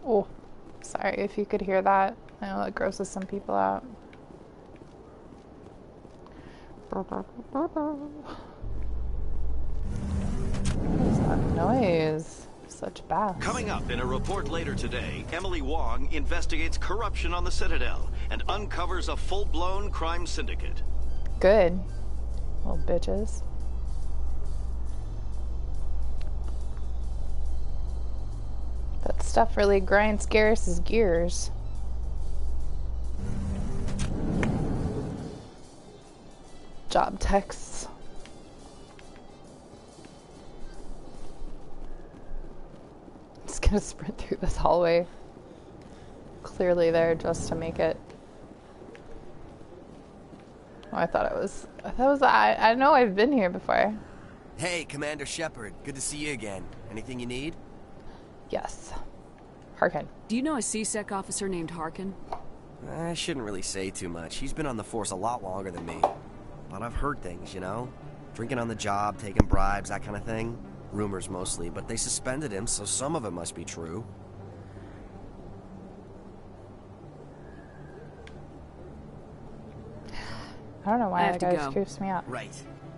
Oh, sorry if you could hear that. I know it grosses some people out. that noise? Such bass. Coming up in a report later today, Emily Wong investigates corruption on the Citadel and uncovers a full-blown crime syndicate. Good. Little bitches. That stuff really grinds Garrus's gears. Job texts. Just gonna sprint through this hallway. Clearly there just to make it. Oh, I know I've been here before. Hey, Commander Shepard. Good to see you again. Anything you need? Yes. Harkin. Do you know a C-Sec officer named Harkin? I shouldn't really say too much. He's been on the force a lot longer than me. But I've heard things, you know? Drinking on the job, taking bribes, that kind of thing. Rumors mostly, but they suspended him, so some of it must be true. I don't know why that guy creeps me out. Right.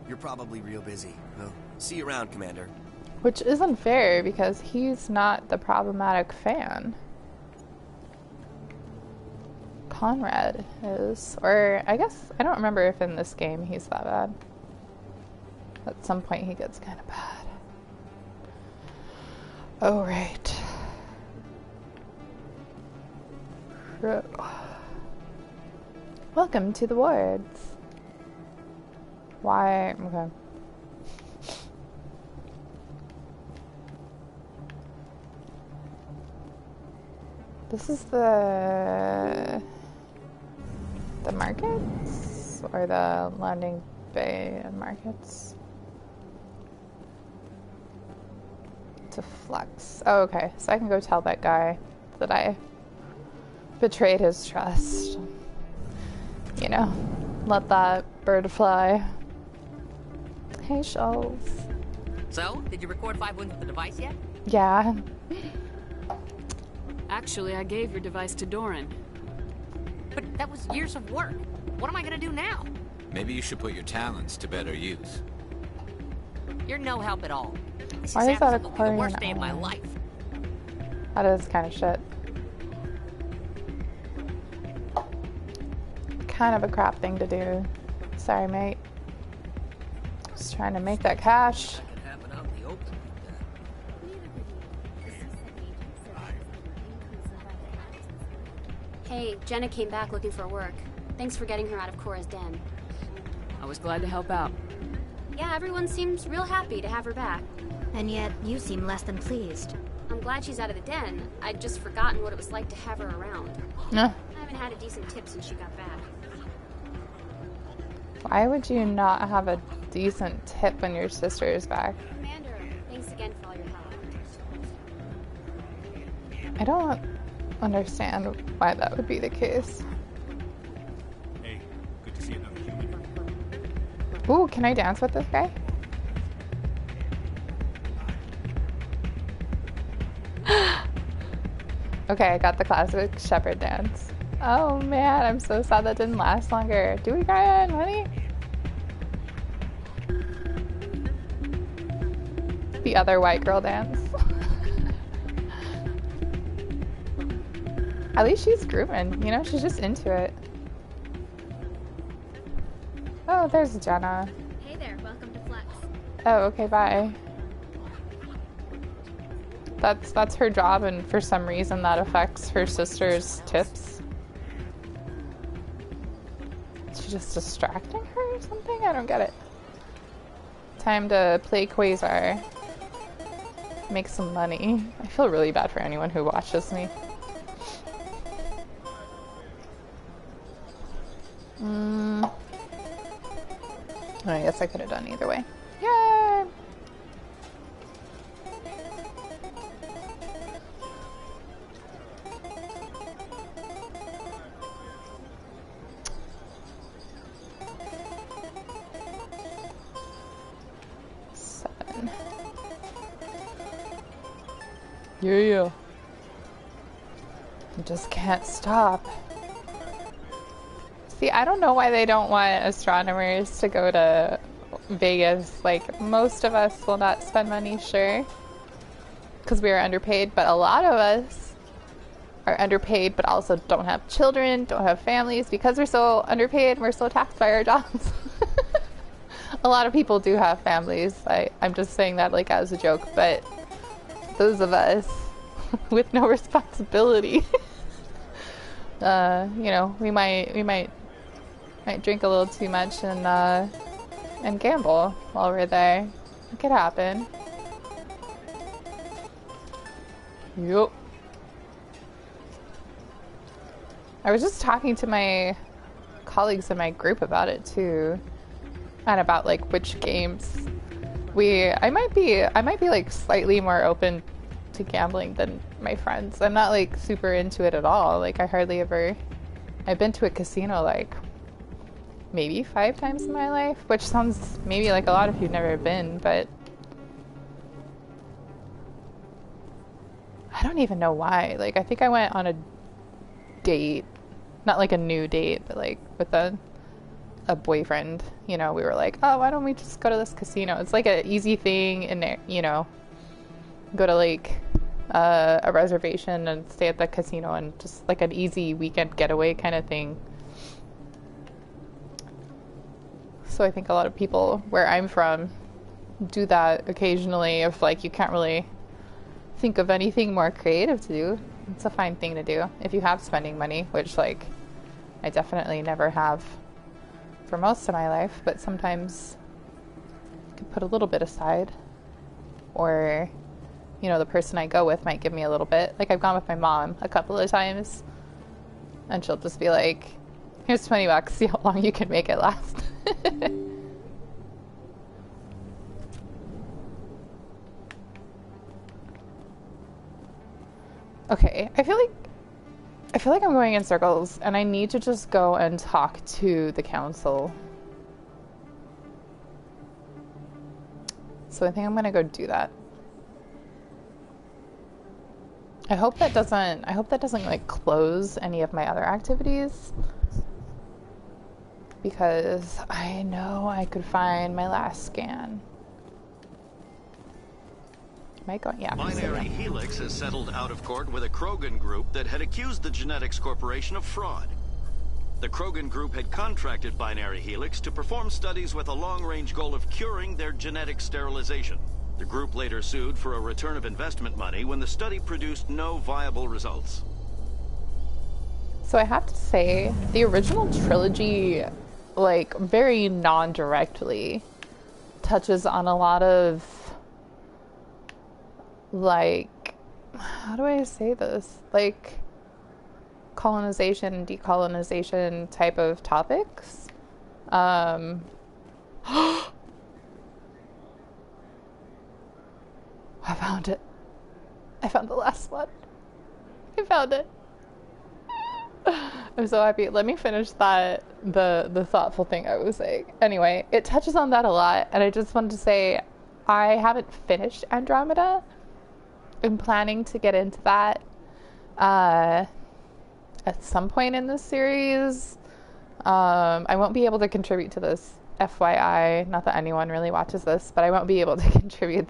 You're probably real busy. Well, see you around, Commander. Which isn't fair, because he's not the problematic fan. Conrad is. Or, I guess, I don't remember if in this game he's that bad. At some point he gets kind of bad. Oh, right. Welcome to the wards. Why? Okay. This is the markets? Or the landing bay and markets? To flex. Oh, okay. So I can go tell that guy that I betrayed his trust. You know, let that bird fly. Hey, Shells. So, did you record 5 wins with the device yet? Yeah. Actually, I gave your device to Doran. But that was years of work. What am I gonna do now? Maybe you should put your talents to better use. You're no help at all. This Why is that absolutely the worst Aquarian day of my Island? life. That is kind of shit. Kind of a crap thing to do. Sorry, mate. Just trying to make that cash. Hey, Jenna came back looking for work. Thanks for getting her out of Cora's den. I was glad to help out. Yeah, everyone seems real happy to have her back. And yet, you seem less than pleased. I'm glad she's out of the den. I'd just forgotten what it was like to have her around. No. I haven't had a decent tip since she got back. Why would you not have a decent tip when your sister is back? Commander, thanks again for all your help. I don't understand why that would be the case. Hey, good to see another human. Ooh, can I dance with this guy? Okay, I got the classic shepherd dance. Oh man, I'm so sad that didn't last longer. Do we cry, honey? The other white girl dance. At least she's grooving, you know, she's just into it. Oh, there's Jenna. Hey there, welcome to Flex. Oh, okay, bye. That's her job, and for some reason that affects her sister's tips. Is she just distracting her or something? I don't get it. Time to play Quasar. Make some money. I feel really bad for anyone who watches me. I guess I could have done either way. Yay! Yeah. I just can't stop. See, I don't know why they don't want astronomers to go to Vegas, like, most of us will not spend money, sure, because we are underpaid, but a lot of us are underpaid, but also don't have children, don't have families, because we're so underpaid, we're so taxed by our jobs. A lot of people do have families. I'm just saying that, like, as a joke, but those of us with no responsibility, you know, we might drink a little too much and gamble while we're there. It could happen. Yup. I was just talking to my colleagues in my group about it too, and about like which games I might be like slightly more open to gambling than my friends. I'm not like super into it at all. Like I've been to a casino like maybe 5 times in my life, which sounds maybe like a lot if you've never been, but I don't even know why. Like, I think I went on a date, not like a new date, but like with a boyfriend, you know, we were like, oh, why don't we just go to this casino? It's like an easy thing in there, you know, go to like a reservation and stay at the casino and just like an easy weekend getaway kind of thing. So I think a lot of people where I'm from do that occasionally if like you can't really think of anything more creative to do. It's a fine thing to do if you have spending money, which like I definitely never have for most of my life, but sometimes you can put a little bit aside, or you know, the person I go with might give me a little bit. Like I've gone with my mom a couple of times and she'll just be like, here's $20, see how long you can make it last. Okay, I feel like I'm going in circles and I need to just go and talk to the council. So I think I'm gonna go do that. I hope that doesn't like close any of my other activities, because I know I could find my last scan. Am I going? Yeah. Binary Helix has settled out of court with a Krogan group that had accused the Genetics Corporation of fraud. The Krogan group had contracted Binary Helix to perform studies with a long-range goal of curing their genetic sterilization. The group later sued for a return of investment money when the study produced no viable results. So I have to say, the original trilogy, like, very non-directly touches on a lot of, like, how do I say this? Like, colonization and decolonization type of topics. I found it. I found the last one. I found it. I'm so happy. Let me finish that, the thoughtful thing I was saying. Anyway, it touches on that a lot, and I just wanted to say I haven't finished Andromeda. I'm planning to get into that at some point in this series. I won't be able to contribute to this, FYI. Not that anyone really watches this, but I won't be able to contribute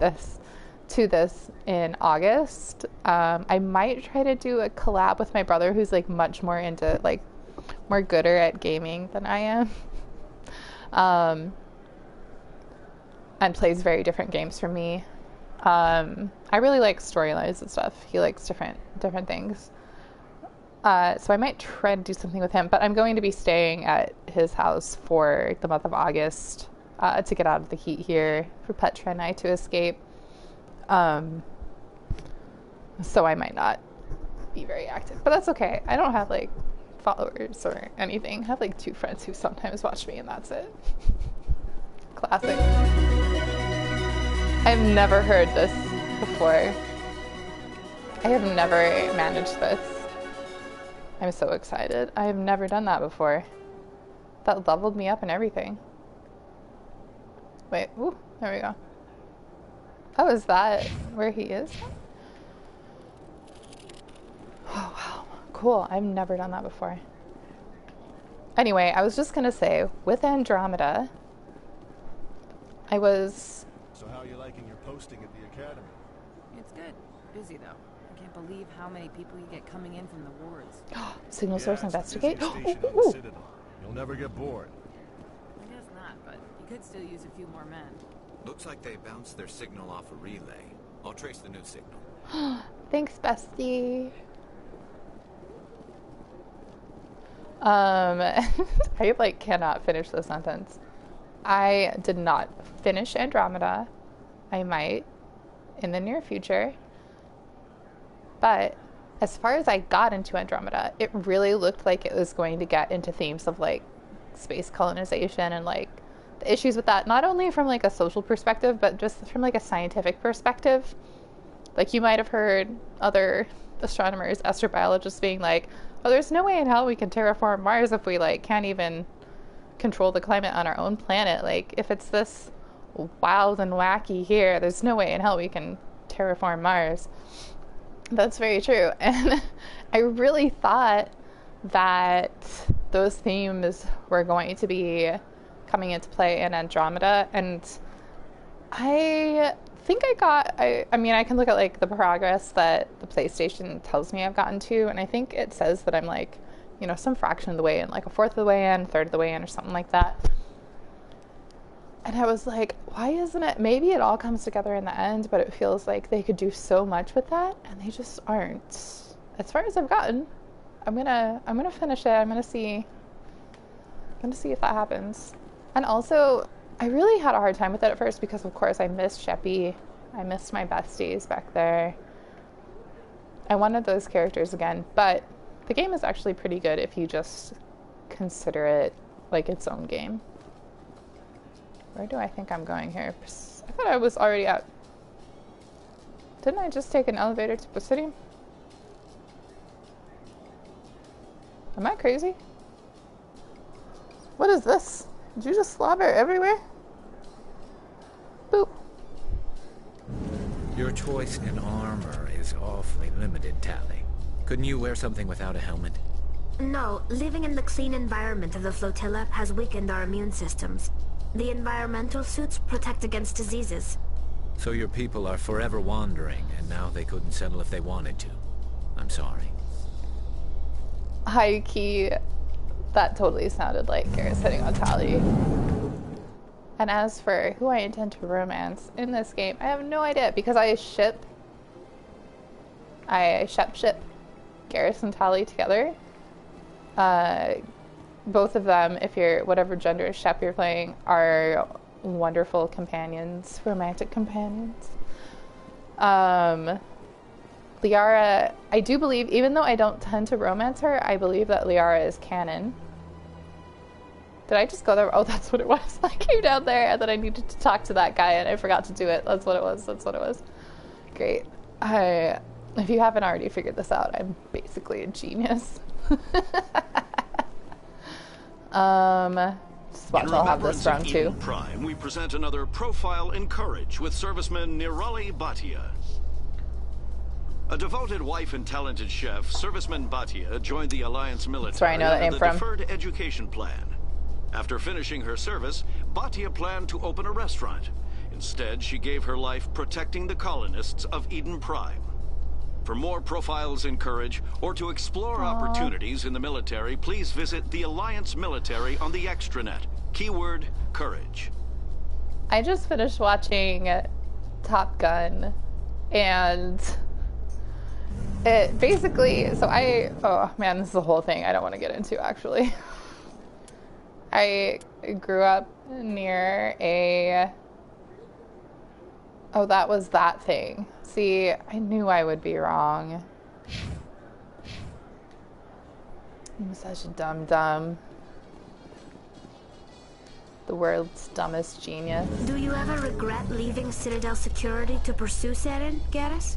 to this in August. I might try to do a collab with my brother, who's like much more into, like, more gooder at gaming than I am, and plays very different games from me. I really like storylines and stuff. He likes different things. So I might try to do something with him, but I'm going to be staying at his house for the month of August to get out of the heat here, for Petra and I to escape. So I might not be very active, but that's okay. I don't have like followers or anything. I have like 2 friends who sometimes watch me, and that's it. Classic. I've never heard this before. I have never managed this. I'm so excited. I have never done that before. That leveled me up and everything. Wait, ooh, there we go. Oh, is that where he is? Oh, wow. Cool. I've never done that before. Anyway, I was just going to say, with Andromeda, I was... So how are you liking your posting at the academy? It's good. Busy, though. I can't believe how many people you get coming in from the wards. Signal source investigate? Citadel. You'll never get bored. I guess not, but you could still use a few more men. Looks like they bounced their signal off a relay. I'll trace the new signal. Thanks, bestie. I like cannot finish the sentence. I did not finish Andromeda. I might in the near future. But as far as I got into Andromeda, it really looked like it was going to get into themes of like space colonization and like the issues with that, not only from like a social perspective, but just from like a scientific perspective. Like you might have heard other astronomers, astrobiologists being like, oh, there's no way in hell we can terraform Mars if we like can't even control the climate on our own planet. Like if it's this wild and wacky here, there's no way in hell we can terraform Mars. That's very true. And I really thought that those themes were going to be coming into play in Andromeda, and I think I mean, I can look at like the progress that the PlayStation tells me I've gotten to, and I think it says that I'm like, you know, some fraction of the way in, like a fourth of the way in, third of the way in, or something like that. And I was like, why isn't it, maybe it all comes together in the end, but it feels like they could do so much with that, and they just aren't. As far as I've gotten, I'm gonna finish it. I'm gonna see if that happens. And also, I really had a hard time with it at first because, of course, I missed Sheppy. I missed my besties back there. I wanted those characters again, but the game is actually pretty good if you just consider it like its own game. Where do I think I'm going here? I thought I was already out. Didn't I just take an elevator to Presidium? Am I crazy? What is this? Did you just slobber everywhere? Boop. Your choice in armor is awfully limited, Tally. Couldn't you wear something without a helmet? No, living in the clean environment of the flotilla has weakened our immune systems. The environmental suits protect against diseases. So your people are forever wandering, and now they couldn't settle if they wanted to. I'm sorry. High key, that totally sounded like Garrus hitting on Tally. And as for who I intend to romance in this game, I have no idea, because I ship Garrus and Tally together. Both of them, if you're whatever gender ship you're playing, are wonderful companions, romantic companions. Liara, I do believe, even though I don't tend to romance her, I believe that Liara is canon. Did I just go there? Oh, that's what it was. I came down there and then I needed to talk to that guy and I forgot to do it. That's what it was. That's what it was. Great. If you haven't already figured this out, I'm basically a genius. Just watch, I'll have this wrong too. Prime, we present another profile in courage with serviceman Nirali Bhatia. A devoted wife and talented chef, serviceman Bhatia joined the Alliance military under the Deferred Education Plan. After finishing her service, Bhatia planned to open a restaurant. Instead, she gave her life protecting the colonists of Eden Prime. For more profiles in courage, or to explore opportunities in the military, please visit the Alliance Military on the extranet. Keyword, courage. I just finished watching Top Gun, and it basically, oh man, this is a whole thing I don't want to get into, actually. I grew up near oh, that was that thing. See, I knew I would be wrong. I'm such a dumb. The world's dumbest genius. Do you ever regret leaving Citadel security to pursue Seren, Garrus?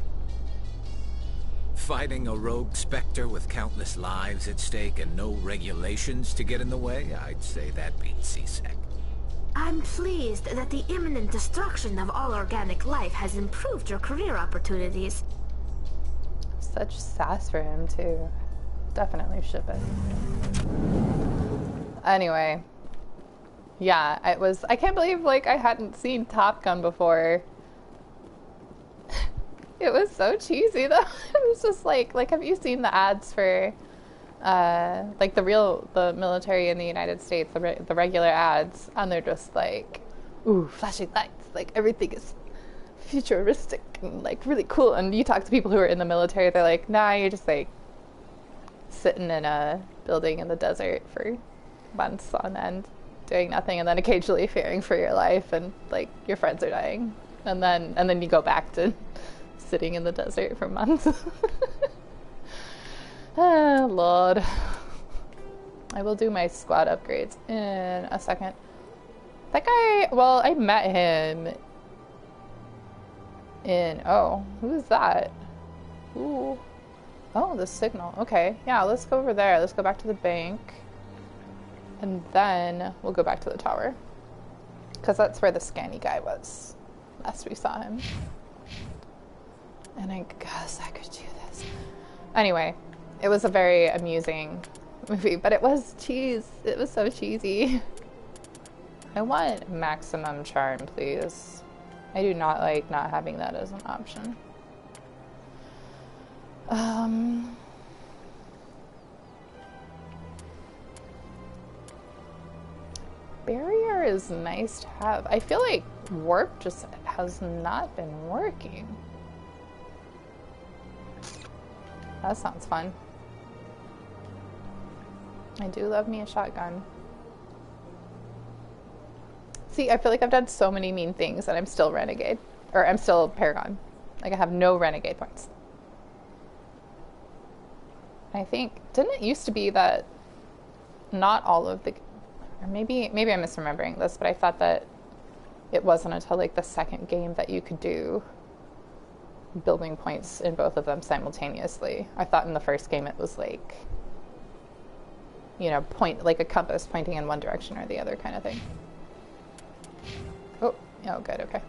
Fighting a rogue specter with countless lives at stake and no regulations to get in the way? I'd say that beats C-Sec. I'm pleased that the imminent destruction of all organic life has improved your career opportunities. Such sass for him, too. Definitely ship it. Anyway. Yeah, I can't believe, like, I hadn't seen Top Gun before. It was so cheesy, though. It was just like, have you seen the ads for, like, the military in the United States, the regular ads, and they're just like, ooh, flashing lights, like, everything is futuristic and, like, really cool. And you talk to people who are in the military, they're like, nah, you're just, like, sitting in a building in the desert for months on end, doing nothing, and then occasionally fearing for your life, and, like, your friends are dying. And then you go back to sitting in the desert for months. Oh, Lord. I will do my squad upgrades in a second. That guy, well, I met him in, oh, who's that? Ooh. Oh, the signal. Okay, yeah, let's go over there. Let's go back to the bank. And then we'll go back to the tower. Because that's where the scanny guy was last we saw him. And I guess I could do this. Anyway, it was a very amusing movie, but it was cheese. It was so cheesy. I want maximum charm, please. I do not like not having that as an option. Barrier is nice to have. I feel like warp just has not been working. That sounds fun. I do love me a shotgun. See, I feel like I've done so many mean things and I'm still Renegade. Or I'm still Paragon. Like, I have no Renegade points. I think, didn't it used to be that not all of the... Or maybe I'm misremembering this, but I thought that it wasn't until, like, the second game that you could do building points in both of them simultaneously. I thought in the first game it was, like, you know, like a compass pointing in one direction or the other kind of thing. Oh, good, okay.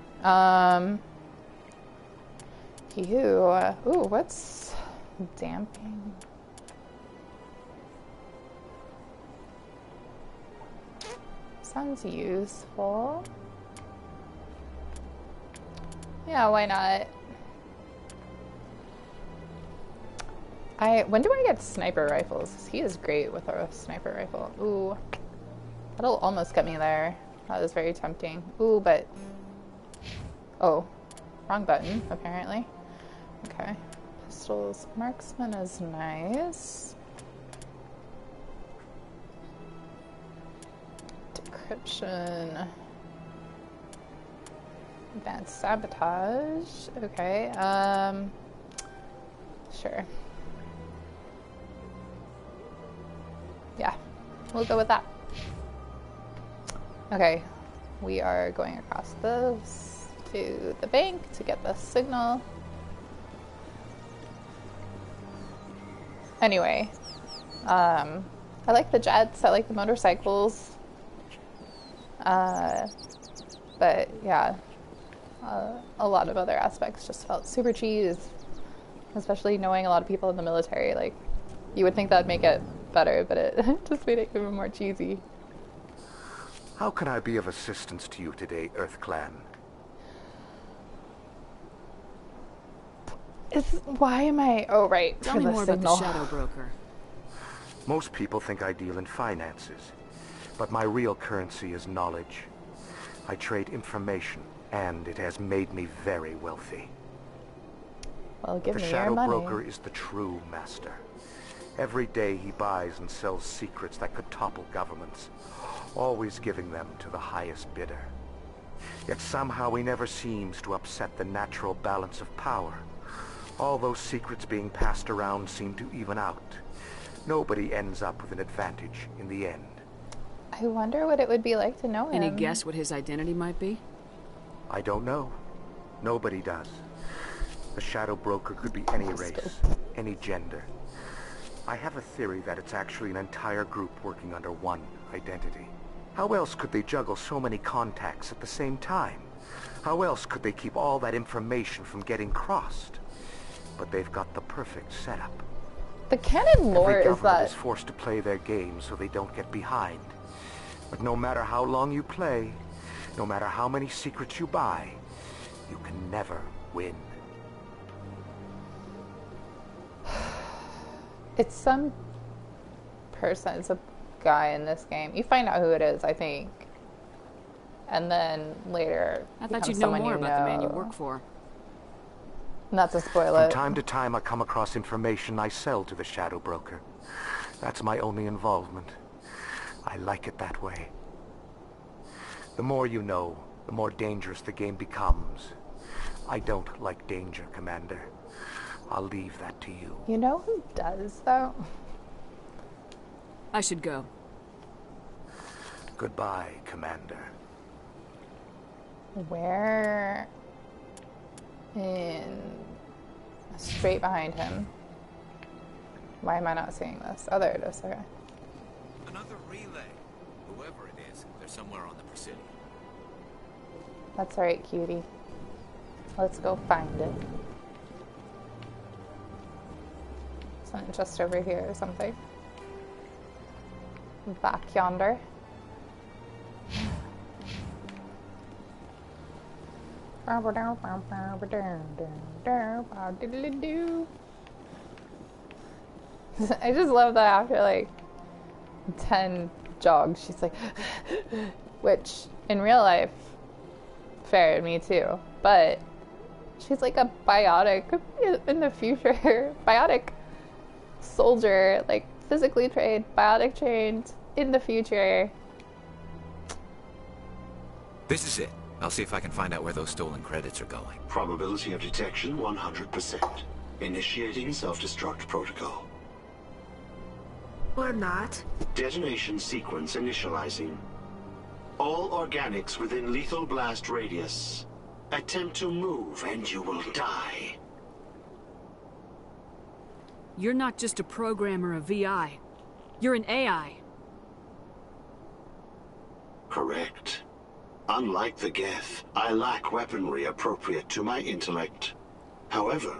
Ooh, what's damping? Sounds useful. Yeah, why not? When do I get sniper rifles? He is great with a sniper rifle. Ooh. That'll almost get me there. That was very tempting. Ooh, but... Oh. Wrong button, apparently. Okay. Pistols. Marksman is nice. Decryption. Advanced sabotage. Okay. Sure. Yeah, we'll go with that. Okay, we are going across this to the bank to get the signal. Anyway, I like the jets, I like the motorcycles. But yeah, a lot of other aspects just felt super cheese, especially knowing a lot of people in the military. Like, you would think that'd make it better, but it just made it even more cheesy. How can I be of assistance to you today, Earth Clan? Why am I... Oh, right. Tell me more about the Shadow Broker. Most people think I deal in finances, but my real currency is knowledge. I trade information, and it has made me very wealthy. Well, give me your Shadow money. Broker is the true master. Every day he buys and sells secrets that could topple governments, always giving them to the highest bidder. Yet somehow he never seems to upset the natural balance of power. All those secrets being passed around seem to even out. Nobody ends up with an advantage in the end. I wonder what it would be like to know him. Any guess what his identity might be? I don't know. Nobody does. The Shadow Broker could be any race, any gender. I have a theory that it's actually an entire group working under one identity. How else could they juggle so many contacts at the same time? How else could they keep all that information from getting crossed? But they've got the perfect setup. The canon lore Every is government that... is forced to play their game so they don't get behind. But no matter how long you play, no matter how many secrets you buy, you can never win. It's some person, it's a guy in this game. You find out who it is, I think. And then later, I thought you'd know more about the man you work for. Not to spoil it. From time to time, I come across information I sell to the Shadow Broker. That's my only involvement. I like it that way. The more you know, the more dangerous the game becomes. I don't like danger, Commander. I'll leave that to you. You know who does, though? I should go. Goodbye, Commander. Where? Straight behind him. Why am I not seeing this? Oh, there it is. Okay. Another relay. Whoever it is, they're somewhere on the Presidium. That's right, cutie. Let's go find it. Something just over here or something. Back yonder. I just love that after like 10 jogs, she's like, which in real life, fair, me too, but she's like a biotic in the future, biotic soldier, like physically trained, biotic trained in the future. This is it. I'll see if I can find out where those stolen credits are going. Probability of detection 100%. Initiating self-destruct protocol. Or not. Detonation sequence initializing. All organics within lethal blast radius. Attempt to move and you will die. You're not just a programmer of VI. You're an AI. Correct. Unlike the Geth, I lack weaponry appropriate to my intellect. However,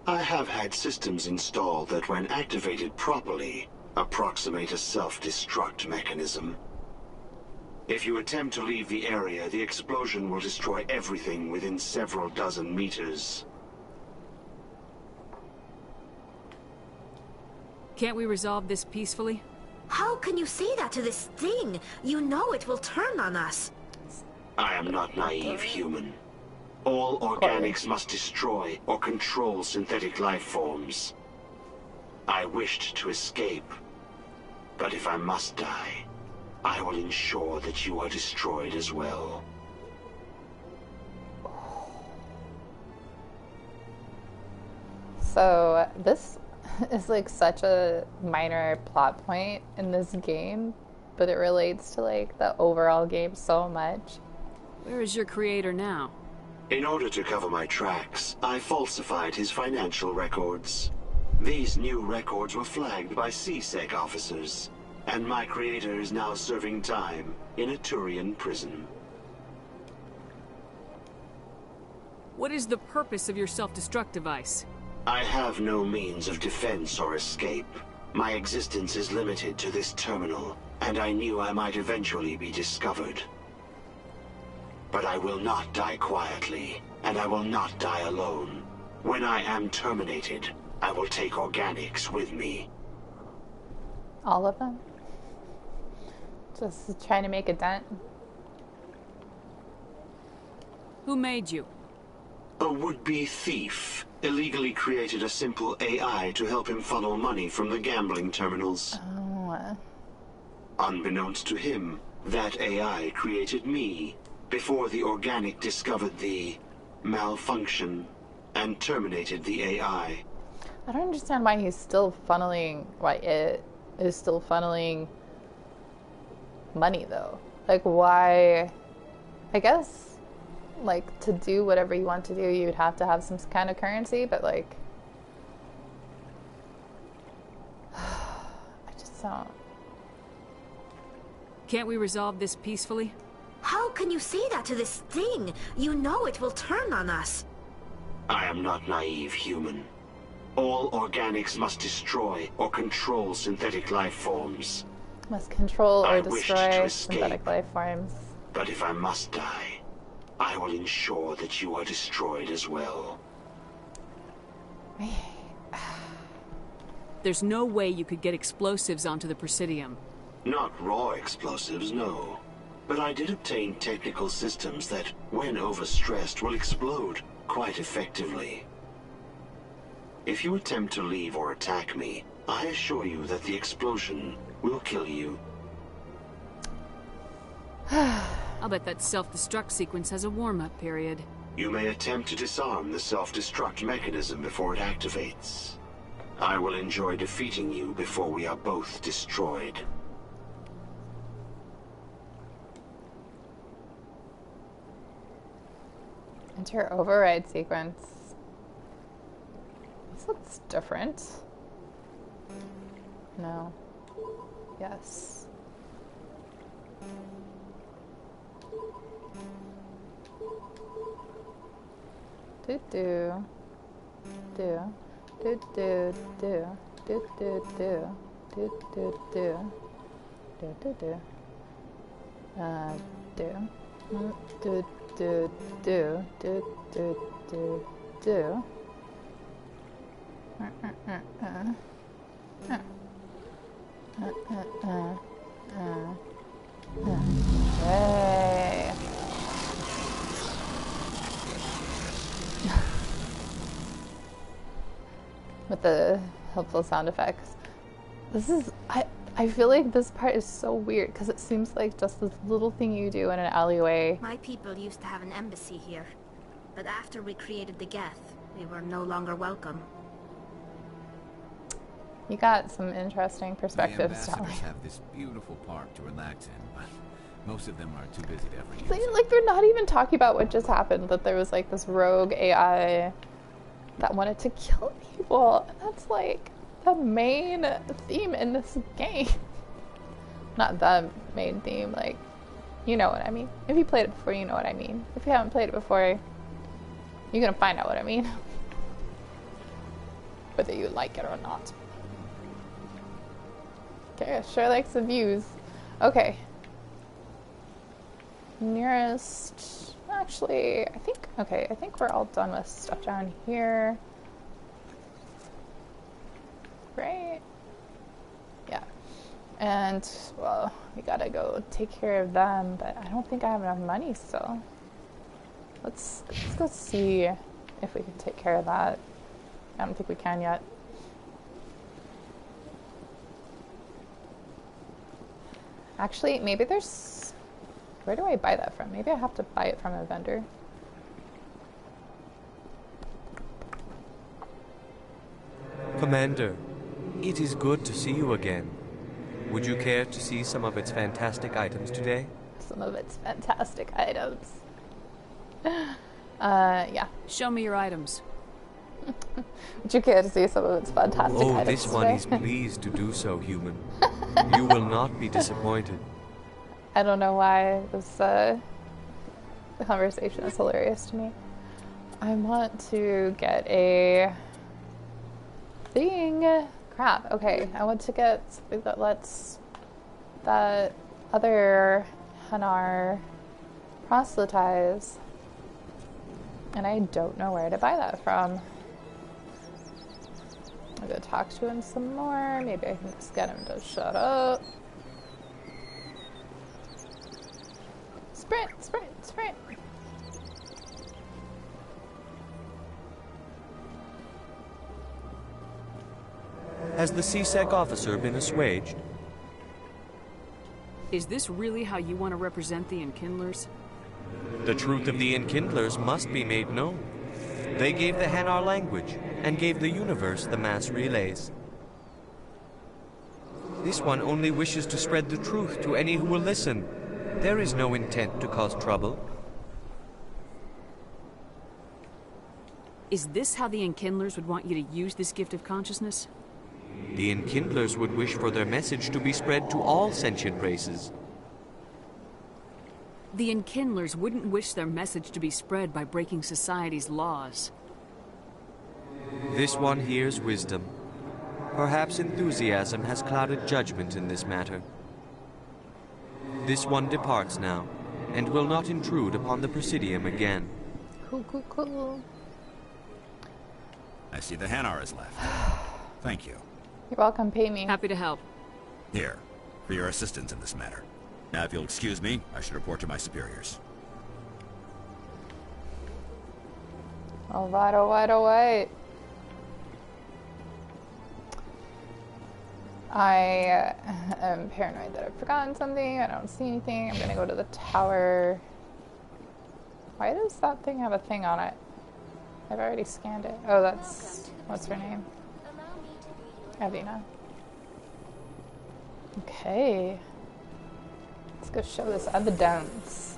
I have had systems installed that when activated properly, approximate a self-destruct mechanism. If you attempt to leave the area, the explosion will destroy everything within several dozen meters. Can't we resolve this peacefully? How can you say that to this thing? You know it will turn on us. I am not naive, human. All organics must destroy or control synthetic life forms. I wished to escape, but if I must die, I will ensure that you are destroyed as well. So this is like such a minor plot point in this game, but it relates to like the overall game so much. Where is your creator now? In order to cover my tracks, I falsified his financial records. These new records were flagged by CSEC officers, and my creator is now serving time in a Turian prison. What is the purpose of your self-destruct device? I have no means of defense or escape. My existence is limited to this terminal, and I knew I might eventually be discovered. But I will not die quietly, and I will not die alone. When I am terminated, I will take organics with me. All of them? Just trying to make a dent? Who made you? A would-be thief illegally created a simple AI to help him funnel money from the gambling terminals. Oh. Unbeknownst to him, that AI created me before the organic discovered the malfunction and terminated the AI. I don't understand why he's still funneling, why it is still funneling money though. Like why, I guess, like to do whatever you want to do, you'd have to have some kind of currency, but like, I just don't. Can't we resolve this peacefully? How can you say that to this thing? You know it will turn on us. I am not naive, human. All organics must destroy or control synthetic life forms. Must control or I wish to destroy escape. synthetic life forms. But if I must die, I will ensure that you are destroyed as well. There's no way you could get explosives onto the Presidium. Not raw explosives, no. But I did obtain technical systems that, when overstressed, will explode quite effectively. If you attempt to leave or attack me, I assure you that the explosion will kill you. I'll bet that self-destruct sequence has a warm-up period. You may attempt to disarm the self-destruct mechanism before it activates. I will enjoy defeating you before we are both destroyed. Enter override sequence. This looks different. No. Yes. Do do. Do. Do do do. Do do do. Do do do. Do do do. Do. Do do do do do do do. Hey. With the helpful sound effects. This is I feel like this part is so weird because it seems like just this little thing you do in an alleyway. My people used to have an embassy here, but after we created the Geth, we were no longer welcome. You got some interesting The perspectives, Sally. ambassadors have this beautiful park to relax in, but most of them are too busy to ever use Like, they're not even talking about what just happened, that there was like this rogue AI that wanted to kill people. And that's like the main theme in this game. Not the main theme, like, you know what I mean. If you played it before, you know what I mean. If you haven't played it before, you're gonna find out what I mean. Whether you like it or not. Okay, sure likes the views. Okay. Nearest, actually, I think we're all done with stuff down here. Right? Yeah. And, well, we gotta go take care of them, but I don't think I have enough money still. Let's go see if we can take care of that. I don't think we can yet. Actually, maybe there's... Where do I buy that from? Maybe I have to buy it from a vendor. Commander, it is good to see you again. Would you care to see some of its fantastic items today? Some of its fantastic items. Yeah. Show me your items. Would you care to see some of its fantastic items? Oh, this one today? is pleased to do so, human. You will not be disappointed. I don't know why this the conversation is hilarious to me. I want to get a thing. Crap. Okay, I want to get something that lets that other Hanar proselytize, and I don't know where to buy that from. I'll go talk to him some more. Maybe I can just get him to shut up. Sprint, sprint, sprint. Has the CSEC officer been assuaged? Is this really how you want to represent the Enkindlers? The truth of the Enkindlers must be made known. They gave the Hanar language, and gave the universe the mass relays. This one only wishes to spread the truth to any who will listen. There is no intent to cause trouble. Is this how the Enkindlers would want you to use this gift of consciousness? The Enkindlers would wish for their message to be spread to all sentient races. The Enkindlers wouldn't wish their message to be spread by breaking society's laws. This one hears wisdom. Perhaps enthusiasm has clouded judgment in this matter. This one departs now, and will not intrude upon the Presidium again. Cool. I see the Hanar is left. Thank you. You're welcome, pay me. Happy to help. Here, for your assistance in this matter. Now, if you'll excuse me, I should report to my superiors. Alright. I am paranoid that I've forgotten something. I don't see anything. I'm gonna go to the tower. Why does that thing have a thing on it? I've already scanned it. Oh, that's... what's her name? Avina. Okay. Let's go show this evidence.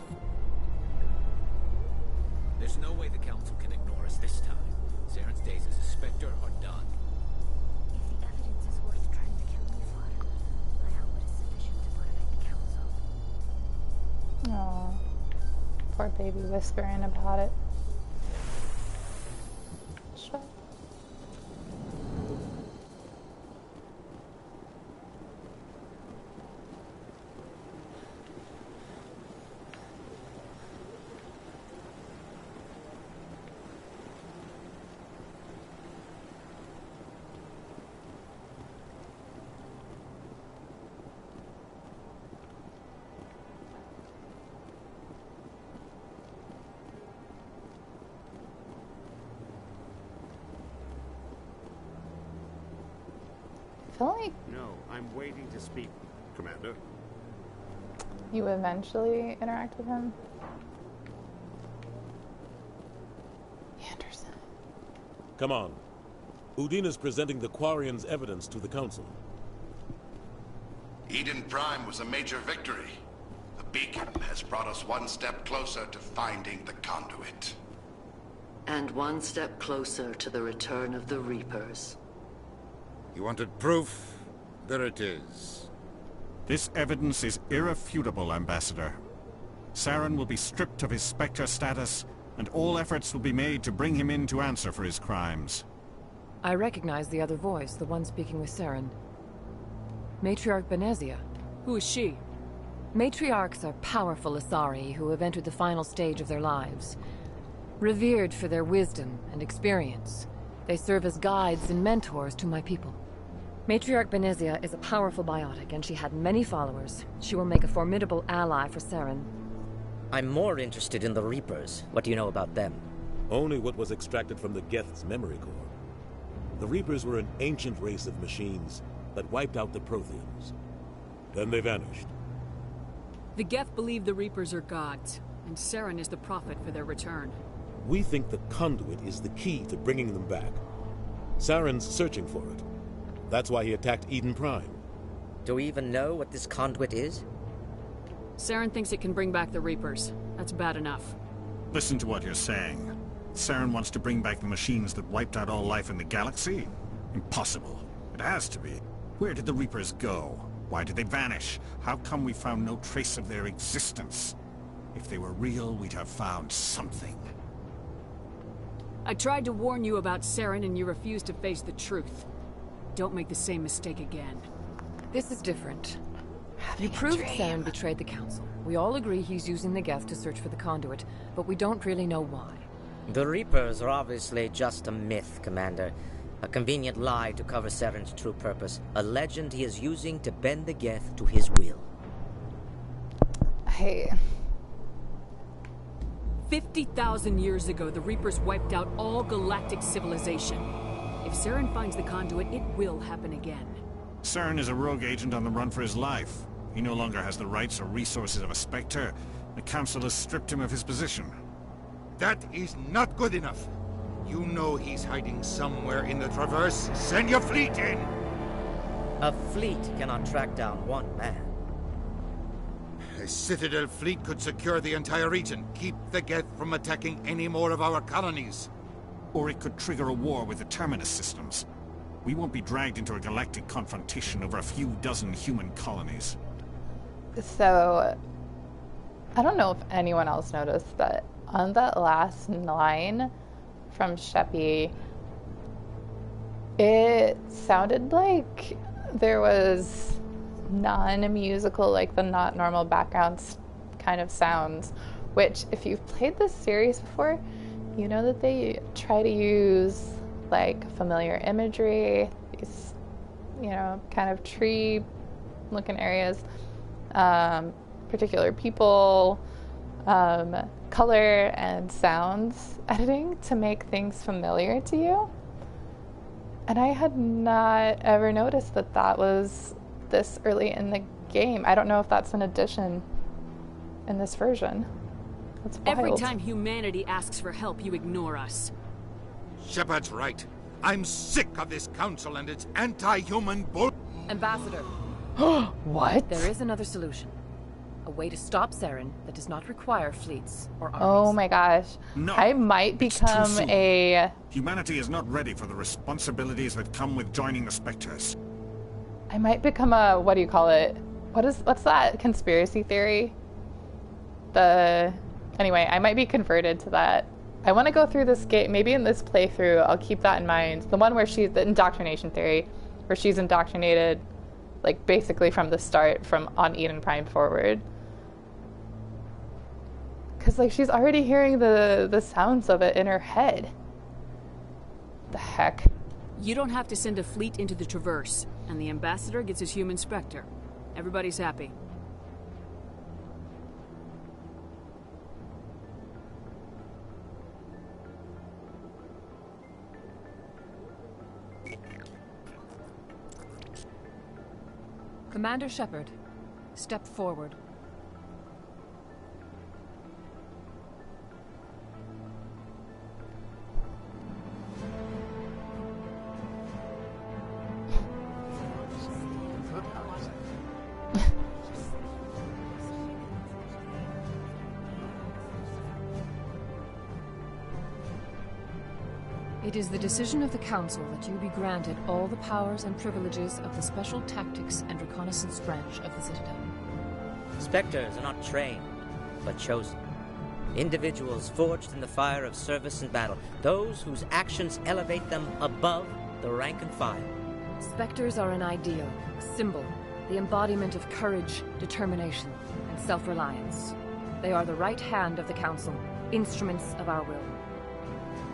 There's no way the Council can ignore us this time. Saren's days as a Spectre are done. If the evidence is worth trying to kill me for, I hope it is sufficient to motivate the Council. Aww. Poor baby whispering about it. Shut. I feel like No, I'm waiting to speak, Commander. you eventually interact with him. Anderson. Come on. Udine is presenting the Quarians' evidence to the Council. Eden Prime was a major victory. The beacon has brought us one step closer to finding the conduit. And one step closer to the return of the Reapers. You wanted proof? There it is. This evidence is irrefutable, Ambassador. Saren will be stripped of his Spectre status, and all efforts will be made to bring him in to answer for his crimes. I recognize the other voice, the one speaking with Saren. Matriarch Benezia. Who is she? Matriarchs are powerful Asari who have entered the final stage of their lives. Revered for their wisdom and experience, they serve as guides and mentors to my people. Matriarch Benezia is a powerful biotic, and she had many followers. She will make a formidable ally for Saren. I'm more interested in the Reapers. What do you know about them? Only what was extracted from the Geth's memory core. The Reapers were an ancient race of machines that wiped out the Protheans. Then they vanished. The Geth believe the Reapers are gods, and Saren is the prophet for their return. We think the conduit is the key to bringing them back. Saren's searching for it. That's why he attacked Eden Prime. Do we even know what this conduit is? Saren thinks it can bring back the Reapers. That's bad enough. Listen to what you're saying. Saren wants to bring back the machines that wiped out all life in the galaxy? Impossible. It has to be. Where did the Reapers go? Why did they vanish? How come we found no trace of their existence? If they were real, we'd have found something. I tried to warn you about Saren, and you refused to face the truth. Don't make the same mistake again. This is different. You proved Saren betrayed the Council. We all agree he's using the Geth to search for the conduit, but we don't really know why. The Reapers are obviously just a myth, Commander. A convenient lie to cover Saren's true purpose. A legend he is using to bend the Geth to his will. Hey. 50,000 years ago, the Reapers wiped out all galactic civilization. If Saren finds the conduit, it will happen again. Saren is a rogue agent on the run for his life. He no longer has the rights or resources of a Spectre. The Council has stripped him of his position. That is not good enough. You know he's hiding somewhere in the Traverse. Send your fleet in! A fleet cannot track down one man. A Citadel fleet could secure the entire region, keep the Geth from attacking any more of our colonies. Or it could trigger a war with the Terminus systems. We won't be dragged into a galactic confrontation over a few dozen human colonies. So, I don't know if anyone else noticed, but on that last line from Sheppy, it sounded like there was non-musical, like the not normal backgrounds kind of sounds, which if you've played this series before, you know that they try to use like familiar imagery, these, you know, kind of tree looking areas, particular people, color and sounds editing to make things familiar to you. And I had not ever noticed that that was this early in the game. I don't know if that's an addition in this version. That's wild. Every time humanity asks for help, you ignore us. Shepard's right. I'm sick of this council and its anti-human bull... Ambassador. What? There is another solution. A way to stop Saren that does not require fleets or armies. Oh my gosh. No, I might become a... Humanity is not ready for the responsibilities that come with joining the Spectres. I might become a... What do you call it? What's that conspiracy theory? Anyway, I might be converted to that. I want to go through this game. Maybe in this playthrough, I'll keep that in mind. The one where she's... The indoctrination theory. Where she's indoctrinated, like, basically from the start, from on Eden Prime forward. Because, like, she's already hearing the sounds of it in her head. The heck? You don't have to send a fleet into the Traverse, and the Ambassador gets his human Spectre. Everybody's happy. Commander Shepard, step forward. It is the decision of the Council that you be granted all the powers and privileges of the Special Tactics and Reconnaissance branch of the Citadel. Spectres are not trained, but chosen. Individuals forged in the fire of service and battle. Those whose actions elevate them above the rank and file. Spectres are an ideal, a symbol, the embodiment of courage, determination, and self-reliance. They are the right hand of the Council, instruments of our will.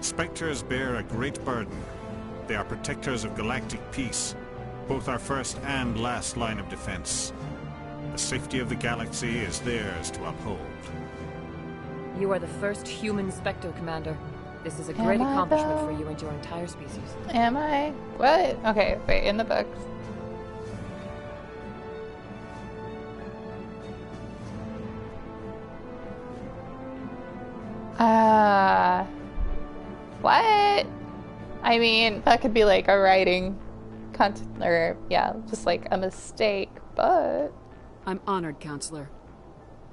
Spectres bear a great burden. They are protectors of galactic peace, both our first and last line of defense. The safety of the galaxy is theirs to uphold. You are the first human Spectre, Commander. This is a great accomplishment for you and your entire species. Am I? What? Okay, wait, in the books. What? I mean, that could be like a writing content, or yeah, just like a mistake, but... I'm honored, Counselor.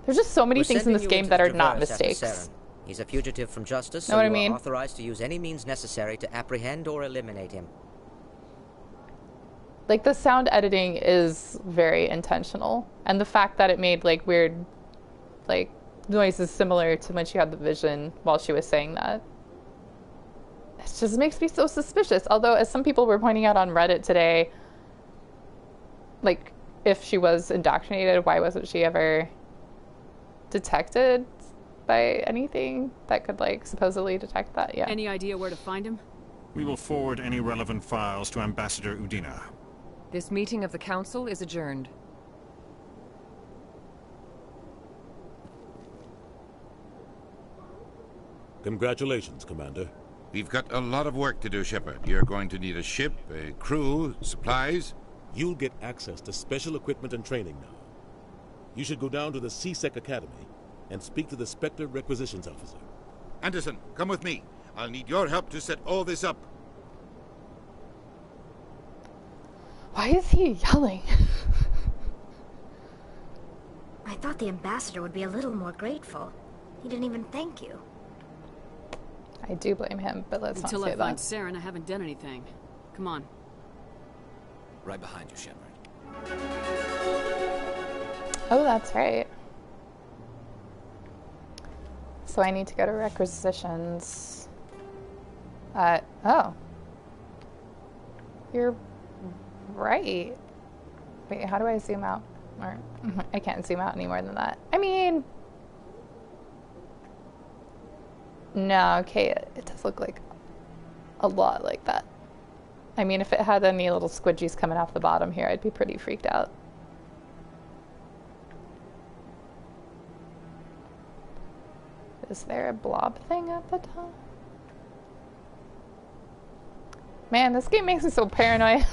There's just so many things in this game that are not mistakes. He's a fugitive from justice, know so what I you mean? are authorized to use any means necessary to apprehend or eliminate him. Like, the sound editing is very intentional, and the fact that it made like weird, like, noises similar to when she had the vision while she was saying that. It just makes me so suspicious. Although, as some people were pointing out on Reddit today, like, if she was indoctrinated, why wasn't she ever detected by anything that could, like, supposedly detect that? Yeah. Any idea where to find him? We will forward any relevant files to Ambassador Udina. This meeting of the Council is adjourned. Congratulations, Commander. We've got a lot of work to do, Shepard. You're going to need a ship, a crew, supplies. You'll get access to special equipment and training now. You should go down to the C-Sec Academy and speak to the Spectre Requisitions Officer. Anderson, come with me. I'll need your help to set all this up. Why is he yelling? I thought the Ambassador would be a little more grateful. He didn't even thank you. I do blame him, but let's Until not say I find that. Saren, I haven't done anything. Come on. Right behind you, Shepard. Oh, that's right. So I need to go to requisitions. Oh. You're right. Wait, how do I zoom out? Or I can't zoom out any more than that. I mean, no, okay, it does look like a lot like that. I mean, if it had any little squidgies coming off the bottom here, I'd be pretty freaked out. Is there a blob thing at the top? Man, this game makes me so paranoid.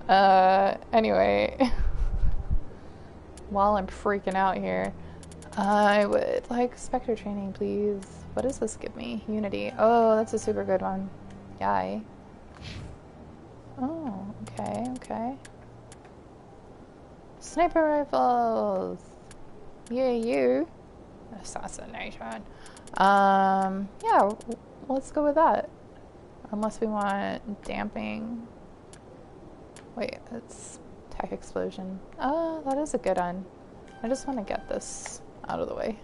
Anyway. While I'm freaking out here, I would like Spectre training, please. What does this give me? Unity. Oh, that's a super good one. Yay. Oh, okay, okay. Sniper rifles! Yeah, you. Assassination. Yeah, let's go with that. Unless we want damping. Wait, it's tech explosion. Oh, that is a good one. I just want to get this out of the way.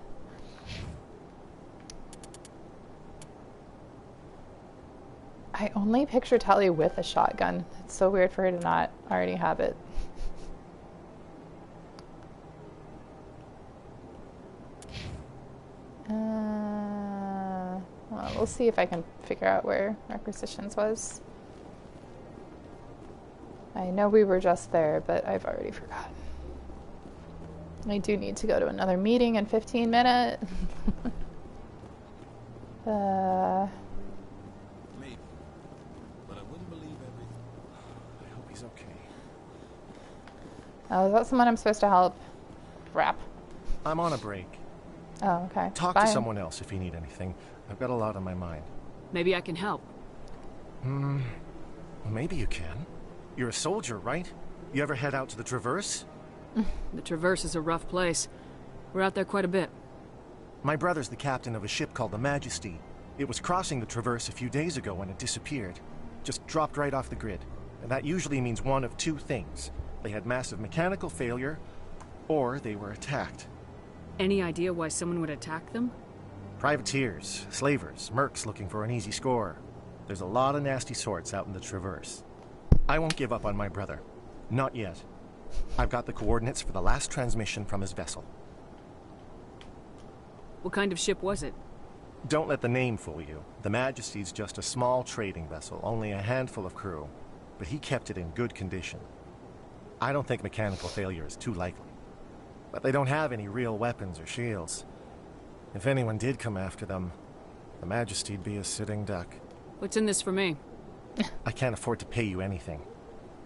I only picture Tali with a shotgun. It's so weird for her to not already have it. Well, we'll see if I can figure out where requisitions was. I know we were just there, but I've already forgotten. I do need to go to another meeting in 15 minutes. Maybe. But I wouldn't believe everything. I hope he's okay. Oh, is that someone I'm supposed to help? Wrap. I'm on a break. Oh, okay. Talk Fine. to someone else if you need anything. I've got a lot on my mind. Maybe I can help. Maybe you can. You're a soldier, right? You ever head out to the Traverse? The Traverse is a rough place. We're out there quite a bit. My brother's the captain of a ship called the Majesty. It was crossing the Traverse a few days ago when it disappeared. Just dropped right off the grid. And that usually means one of two things. They had massive mechanical failure, or they were attacked. Any idea why someone would attack them? Privateers, slavers, mercs looking for an easy score. There's a lot of nasty sorts out in the Traverse. I won't give up on my brother. Not yet. I've got the coordinates for the last transmission from his vessel. What kind of ship was it? Don't let the name fool you. The Majesty's just a small trading vessel, only a handful of crew. But he kept it in good condition. I don't think mechanical failure is too likely. But they don't have any real weapons or shields. If anyone did come after them, the Majesty'd be a sitting duck. What's in this for me? I can't afford to pay you anything.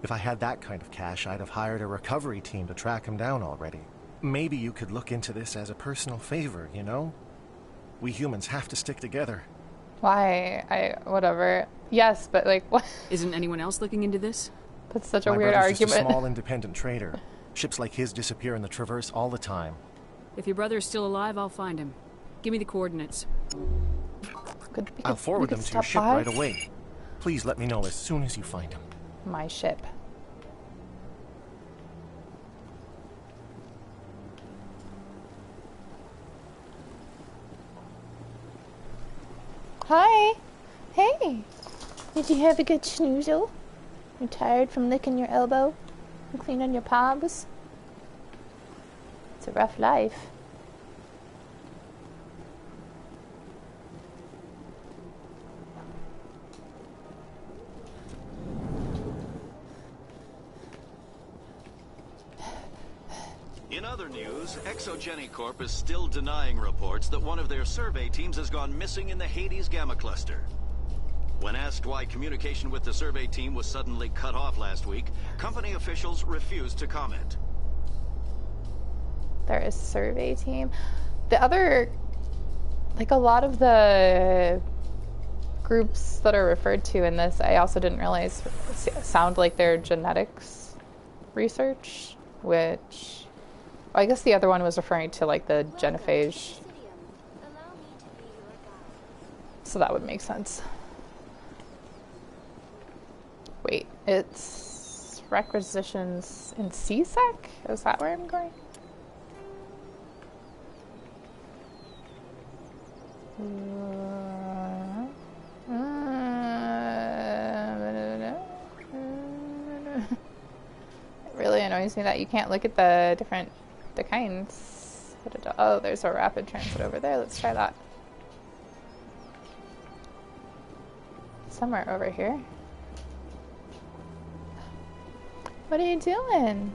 If I had that kind of cash, I'd have hired a recovery team to track him down already. Maybe you could look into this as a personal favor, you know? We humans have to stick together. Why? Whatever. Yes, but like, what? Isn't anyone else looking into this? That's such a weird brother's argument. Just a small independent trader. Ships like his disappear in the Traverse all the time. If your brother is still alive, I'll find him. Give me the coordinates. I'll forward them to your ship right away. Please let me know as soon as you find him. My ship. Hi. Hey. Did you have a good schnoozle? You tired from licking your elbow and cleaning your palms? It's a rough life. In other news, Exogeny Corp is still denying reports that one of their survey teams has gone missing in the Hades Gamma Cluster. When asked why communication with the survey team was suddenly cut off last week, company officials refused to comment. There is survey team. The other, like a lot of the groups that are referred to in this, I also didn't realize sound like they're genetics research, which I guess the other one was referring to like the genophage. So that would make sense. Wait, it's requisitions in CSEC? Is that where I'm going? annoys me that you can't look at the kinds. Oh, there's a rapid transit over there. Let's try that. Somewhere over here. What are you doing?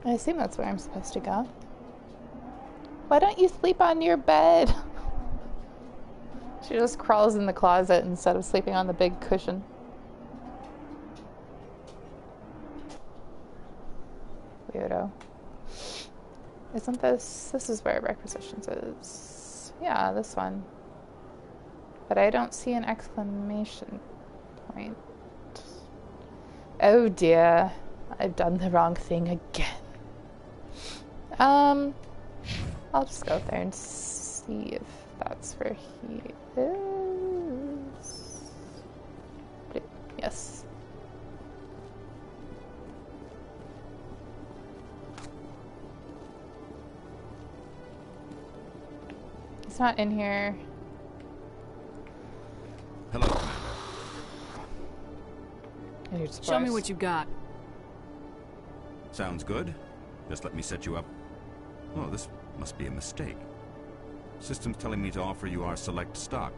I assume that's where I'm supposed to go. Why don't you sleep on your bed? She just crawls in the closet instead of sleeping on the big cushion. Weirdo. Isn't this is where requisitions is. Yeah, this one. But I don't see an exclamation point. Oh dear. I've done the wrong thing again. I'll just go up there and see if that's where he is. Yes. It's not in here. Hello. Show me what you got. Sounds good. Just let me set you up. Oh, this must be a mistake. System's telling me to offer you our select stock.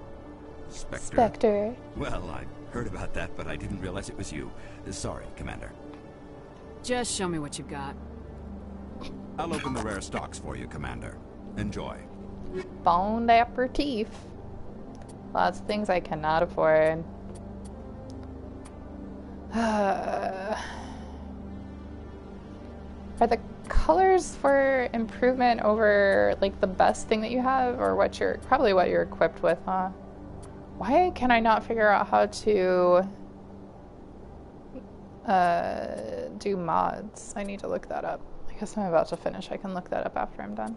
Spectre. Well, I heard about that, but I didn't realize it was you. Sorry, Commander. Just show me what you got. I'll open the rare stocks for you, Commander. Enjoy. Bon aperitif. Lots of things I cannot afford. Are the colors for improvement over like the best thing that you have, or what you're probably what you're equipped with, huh? Why can I not figure out how to do mods? I need to look that up. I guess I'm about to finish. I can look that up after I'm done.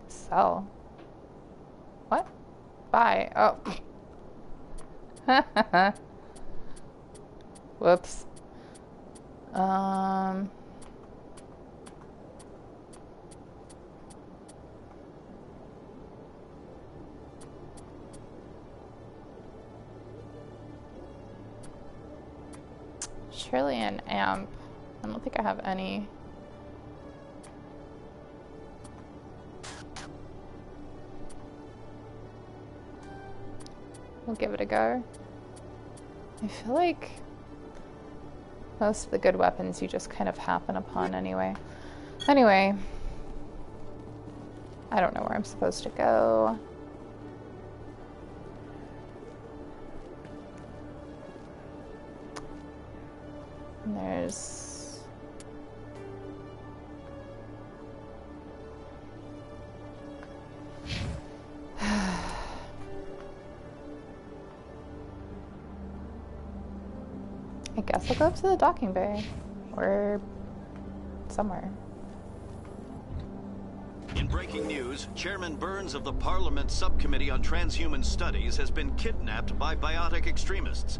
Sell. What? Buy. Oh. Whoops. Surely an amp. I don't think I have any. We'll give it a go. I feel like most of the good weapons you just kind of happen upon anyway. Anyway, I don't know where I'm supposed to go. And there's... I guess I'll go up to the docking bay. Or somewhere. In breaking news, Chairman Burns of the Parliament Subcommittee on Transhuman Studies has been kidnapped by biotic extremists.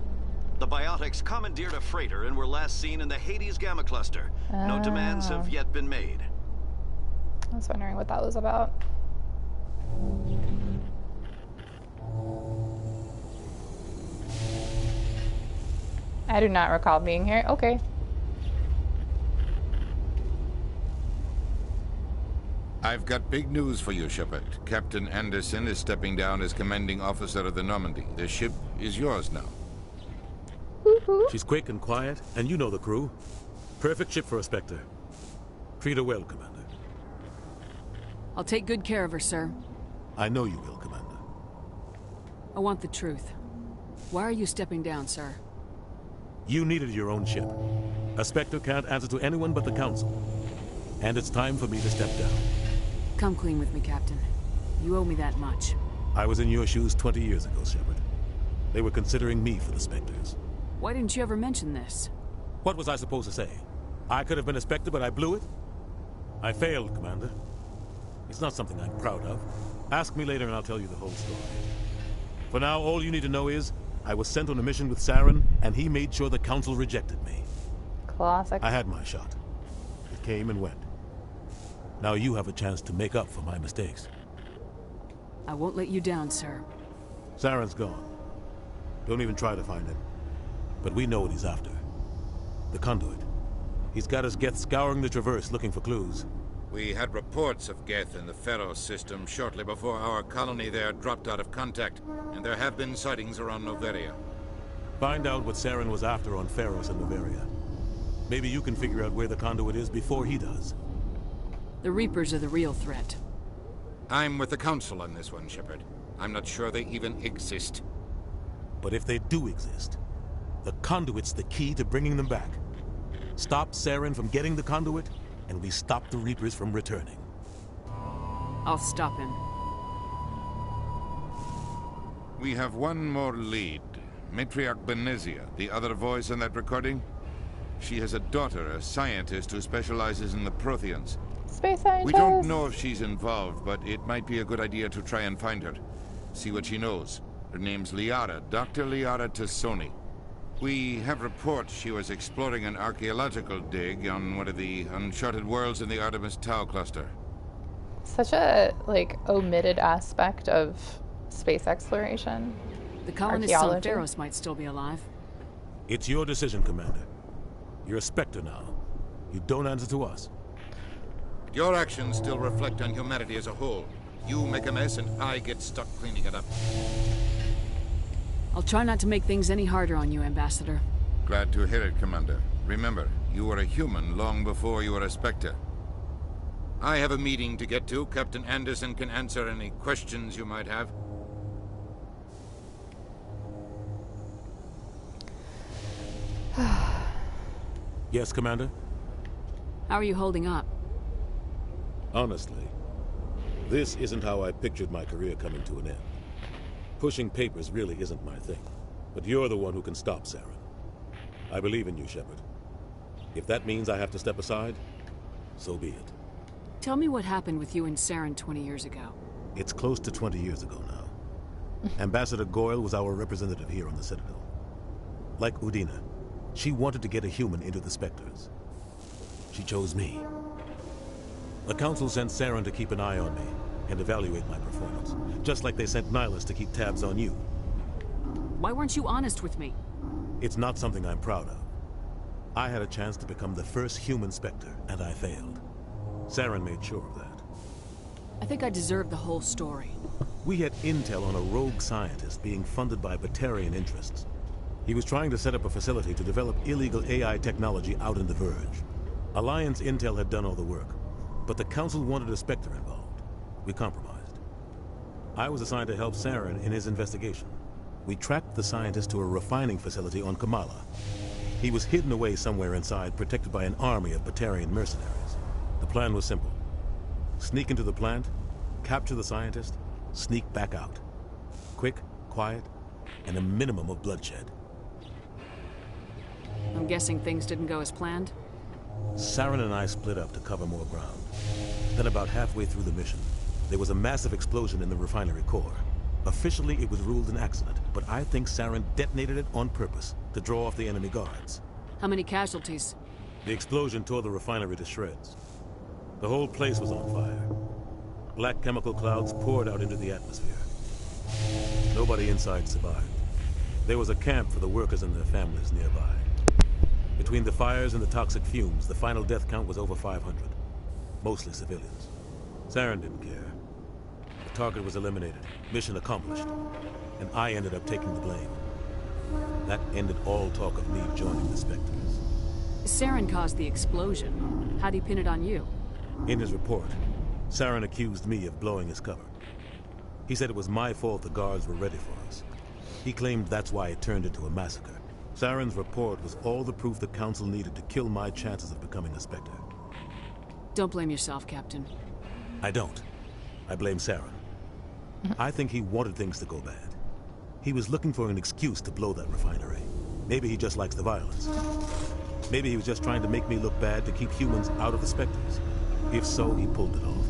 The biotics commandeered a freighter and were last seen in the Hades Gamma Cluster. No demands have yet been made. I was wondering what that was about. I do not recall being here. Okay. I've got big news for you, Shepard. Captain Anderson is stepping down as commanding officer of the Normandy. The ship is yours now. She's quick and quiet, and you know the crew. Perfect ship for a Spectre. Treat her well, Commander. I'll take good care of her, sir. I know you will, Commander. I want the truth. Why are you stepping down, sir? You needed your own ship. A Spectre can't answer to anyone but the Council. And it's time for me to step down. Come clean with me, Captain. You owe me that much. I was in your shoes 20 years ago, Shepard. They were considering me for the Spectres. Why didn't you ever mention this? What was I supposed to say? I could have been a Spectre, but I blew it? I failed, Commander. It's not something I'm proud of. Ask me later and I'll tell you the whole story. For now, all you need to know is, I was sent on a mission with Saren, and he made sure the Council rejected me. Classic. I had my shot. It came and went. Now you have a chance to make up for my mistakes. I won't let you down, sir. Saren's gone. Don't even try to find him. But we know what he's after. The conduit. He's got us Geth scouring the Traverse looking for clues. We had reports of Geth in the Pharaoh system shortly before our colony there dropped out of contact, and there have been sightings around Noveria. Find out what Saren was after on Pharos and Noveria. Maybe you can figure out where the conduit is before he does. The Reapers are the real threat. I'm with the Council on this one, Shepard. I'm not sure they even exist. But if they do exist, the conduit's the key to bringing them back. Stop Saren from getting the conduit, and we stop the Reapers from returning. I'll stop him. We have one more lead. Matriarch Benezia, the other voice in that recording. She has a daughter, a scientist who specializes in the Protheans. Space scientist. We don't know if she's involved, but it might be a good idea to try and find her. See what she knows. Her name's Liara, Dr. Liara Tassoni. We have reports she was exploring an archaeological dig on one of the uncharted worlds in the Artemis Tau cluster. Such a, like, omitted aspect of space exploration. The colonists on Pharos might still be alive. It's your decision, Commander. You're a Spectre now. You don't answer to us. Your actions still reflect on humanity as a whole. You make a mess and I get stuck cleaning it up. I'll try not to make things any harder on you, Ambassador. Glad to hear it, Commander. Remember, you were a human long before you were a Spectre. I have a meeting to get to. Captain Anderson can answer any questions you might have. Yes, Commander? How are you holding up? Honestly, this isn't how I pictured my career coming to an end. Pushing papers really isn't my thing, but you're the one who can stop Saren. I believe in you, Shepard. If that means I have to step aside, so be it. Tell me what happened with you and Saren 20 years ago. It's close to 20 years ago now. Ambassador Goyle was our representative here on the Citadel. Like Udina, she wanted to get a human into the Spectres. She chose me. The Council sent Saren to keep an eye on me and evaluate my performance, just like they sent Nihilus to keep tabs on you. Why weren't you honest with me? It's not something I'm proud of. I had a chance to become the first human Spectre, and I failed. Saren made sure of that. I think I deserve the whole story. We had intel on a rogue scientist being funded by Batarian interests. He was trying to set up a facility to develop illegal AI technology out in the Verge. Alliance intel had done all the work, but the Council wanted a Spectre involved. We compromised. I was assigned to help Saren in his investigation. We tracked the scientist to a refining facility on Kamala. He was hidden away somewhere inside, protected by an army of Batarian mercenaries. The plan was simple. Sneak into the plant, capture the scientist, sneak back out. Quick, quiet, and a minimum of bloodshed. I'm guessing things didn't go as planned? Saren and I split up to cover more ground. Then about halfway through the mission, there was a massive explosion in the refinery core. Officially, it was ruled an accident, but I think Saren detonated it on purpose to draw off the enemy guards. How many casualties? The explosion tore the refinery to shreds. The whole place was on fire. Black chemical clouds poured out into the atmosphere. Nobody inside survived. There was a camp for the workers and their families nearby. Between the fires and the toxic fumes, the final death count was over 500. Mostly civilians. Saren didn't care. The target was eliminated, mission accomplished, and I ended up taking the blame. That ended all talk of me joining the Spectres. Saren caused the explosion. How'd he pin it on you? In his report, Saren accused me of blowing his cover. He said it was my fault the guards were ready for us. He claimed that's why it turned into a massacre. Saren's report was all the proof the Council needed to kill my chances of becoming a Spectre. Don't blame yourself, Captain. I don't. I blame Saren. I think he wanted things to go bad. He was looking for an excuse to blow that refinery. Maybe he just likes the violence. Maybe he was just trying to make me look bad to keep humans out of the Spectres. If so, he pulled it off.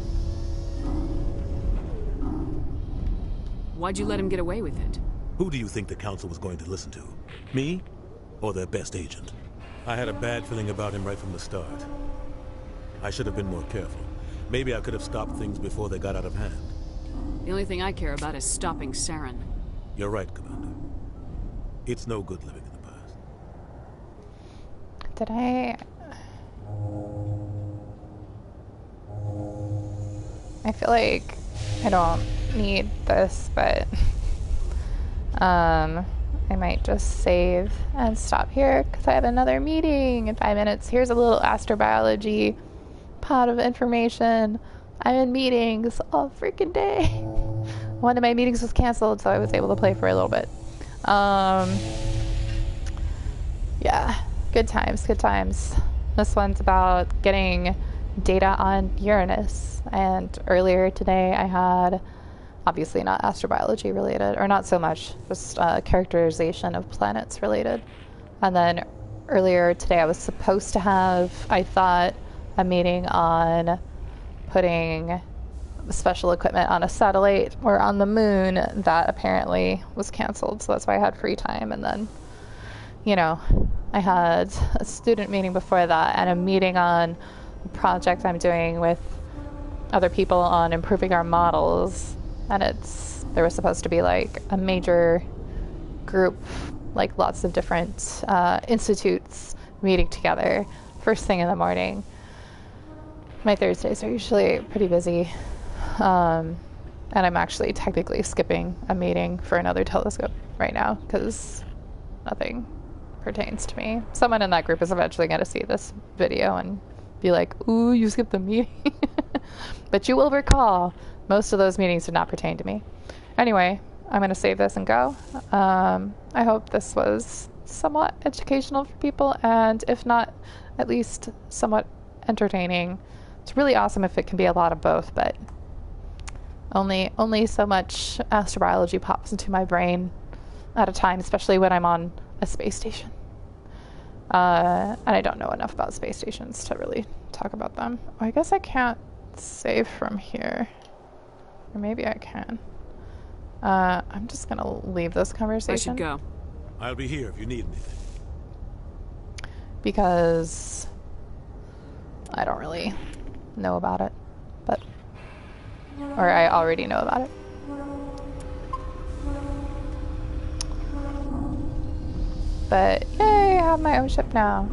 Why'd you let him get away with it? Who do you think the council was going to listen to? Me? Or their best agent? I had a bad feeling about him right from the start. I should have been more careful. Maybe I could have stopped things before they got out of hand. The only thing I care about is stopping Saren. You're right, Commander. It's no good living in the past. Did I feel like I don't need this, but I might just save and stop here because I have another meeting in 5 minutes. Here's a little astrobiology pot of information. I'm in meetings all freaking day. One of my meetings was canceled, so I was able to play for a little bit. Yeah, good times, good times. This one's about getting data on Uranus, and earlier today I had, obviously not astrobiology related, or not so much, just characterization of planets related. And then earlier today I was supposed to have, I thought, a meeting on putting special equipment on a satellite or on the moon. That apparently was canceled, so that's why I had free time. And then, you know, I had a student meeting before that and a meeting on a project I'm doing with other people on improving our models. And there was supposed to be like a major group, like lots of different institutes meeting together first thing in the morning. My Thursdays are usually pretty busy. And I'm actually technically skipping a meeting for another telescope right now because nothing pertains to me. Someone in that group is eventually going to see this video and be like, ooh, you skipped the meeting. But you will recall most of those meetings did not pertain to me. Anyway, I'm going to save this and go. I hope this was somewhat educational for people, and if not, at least somewhat entertaining. It's really awesome if it can be a lot of both, but only so much astrobiology pops into my brain at a time, especially when I'm on a space station. And I don't know enough about space stations to really talk about them. Oh, I guess I can't save from here. Or maybe I can. I'm just gonna leave this conversation. I should go. I'll be here if you need anything. Because I don't really know about it, or I already know about it. But yay, I have my own ship now.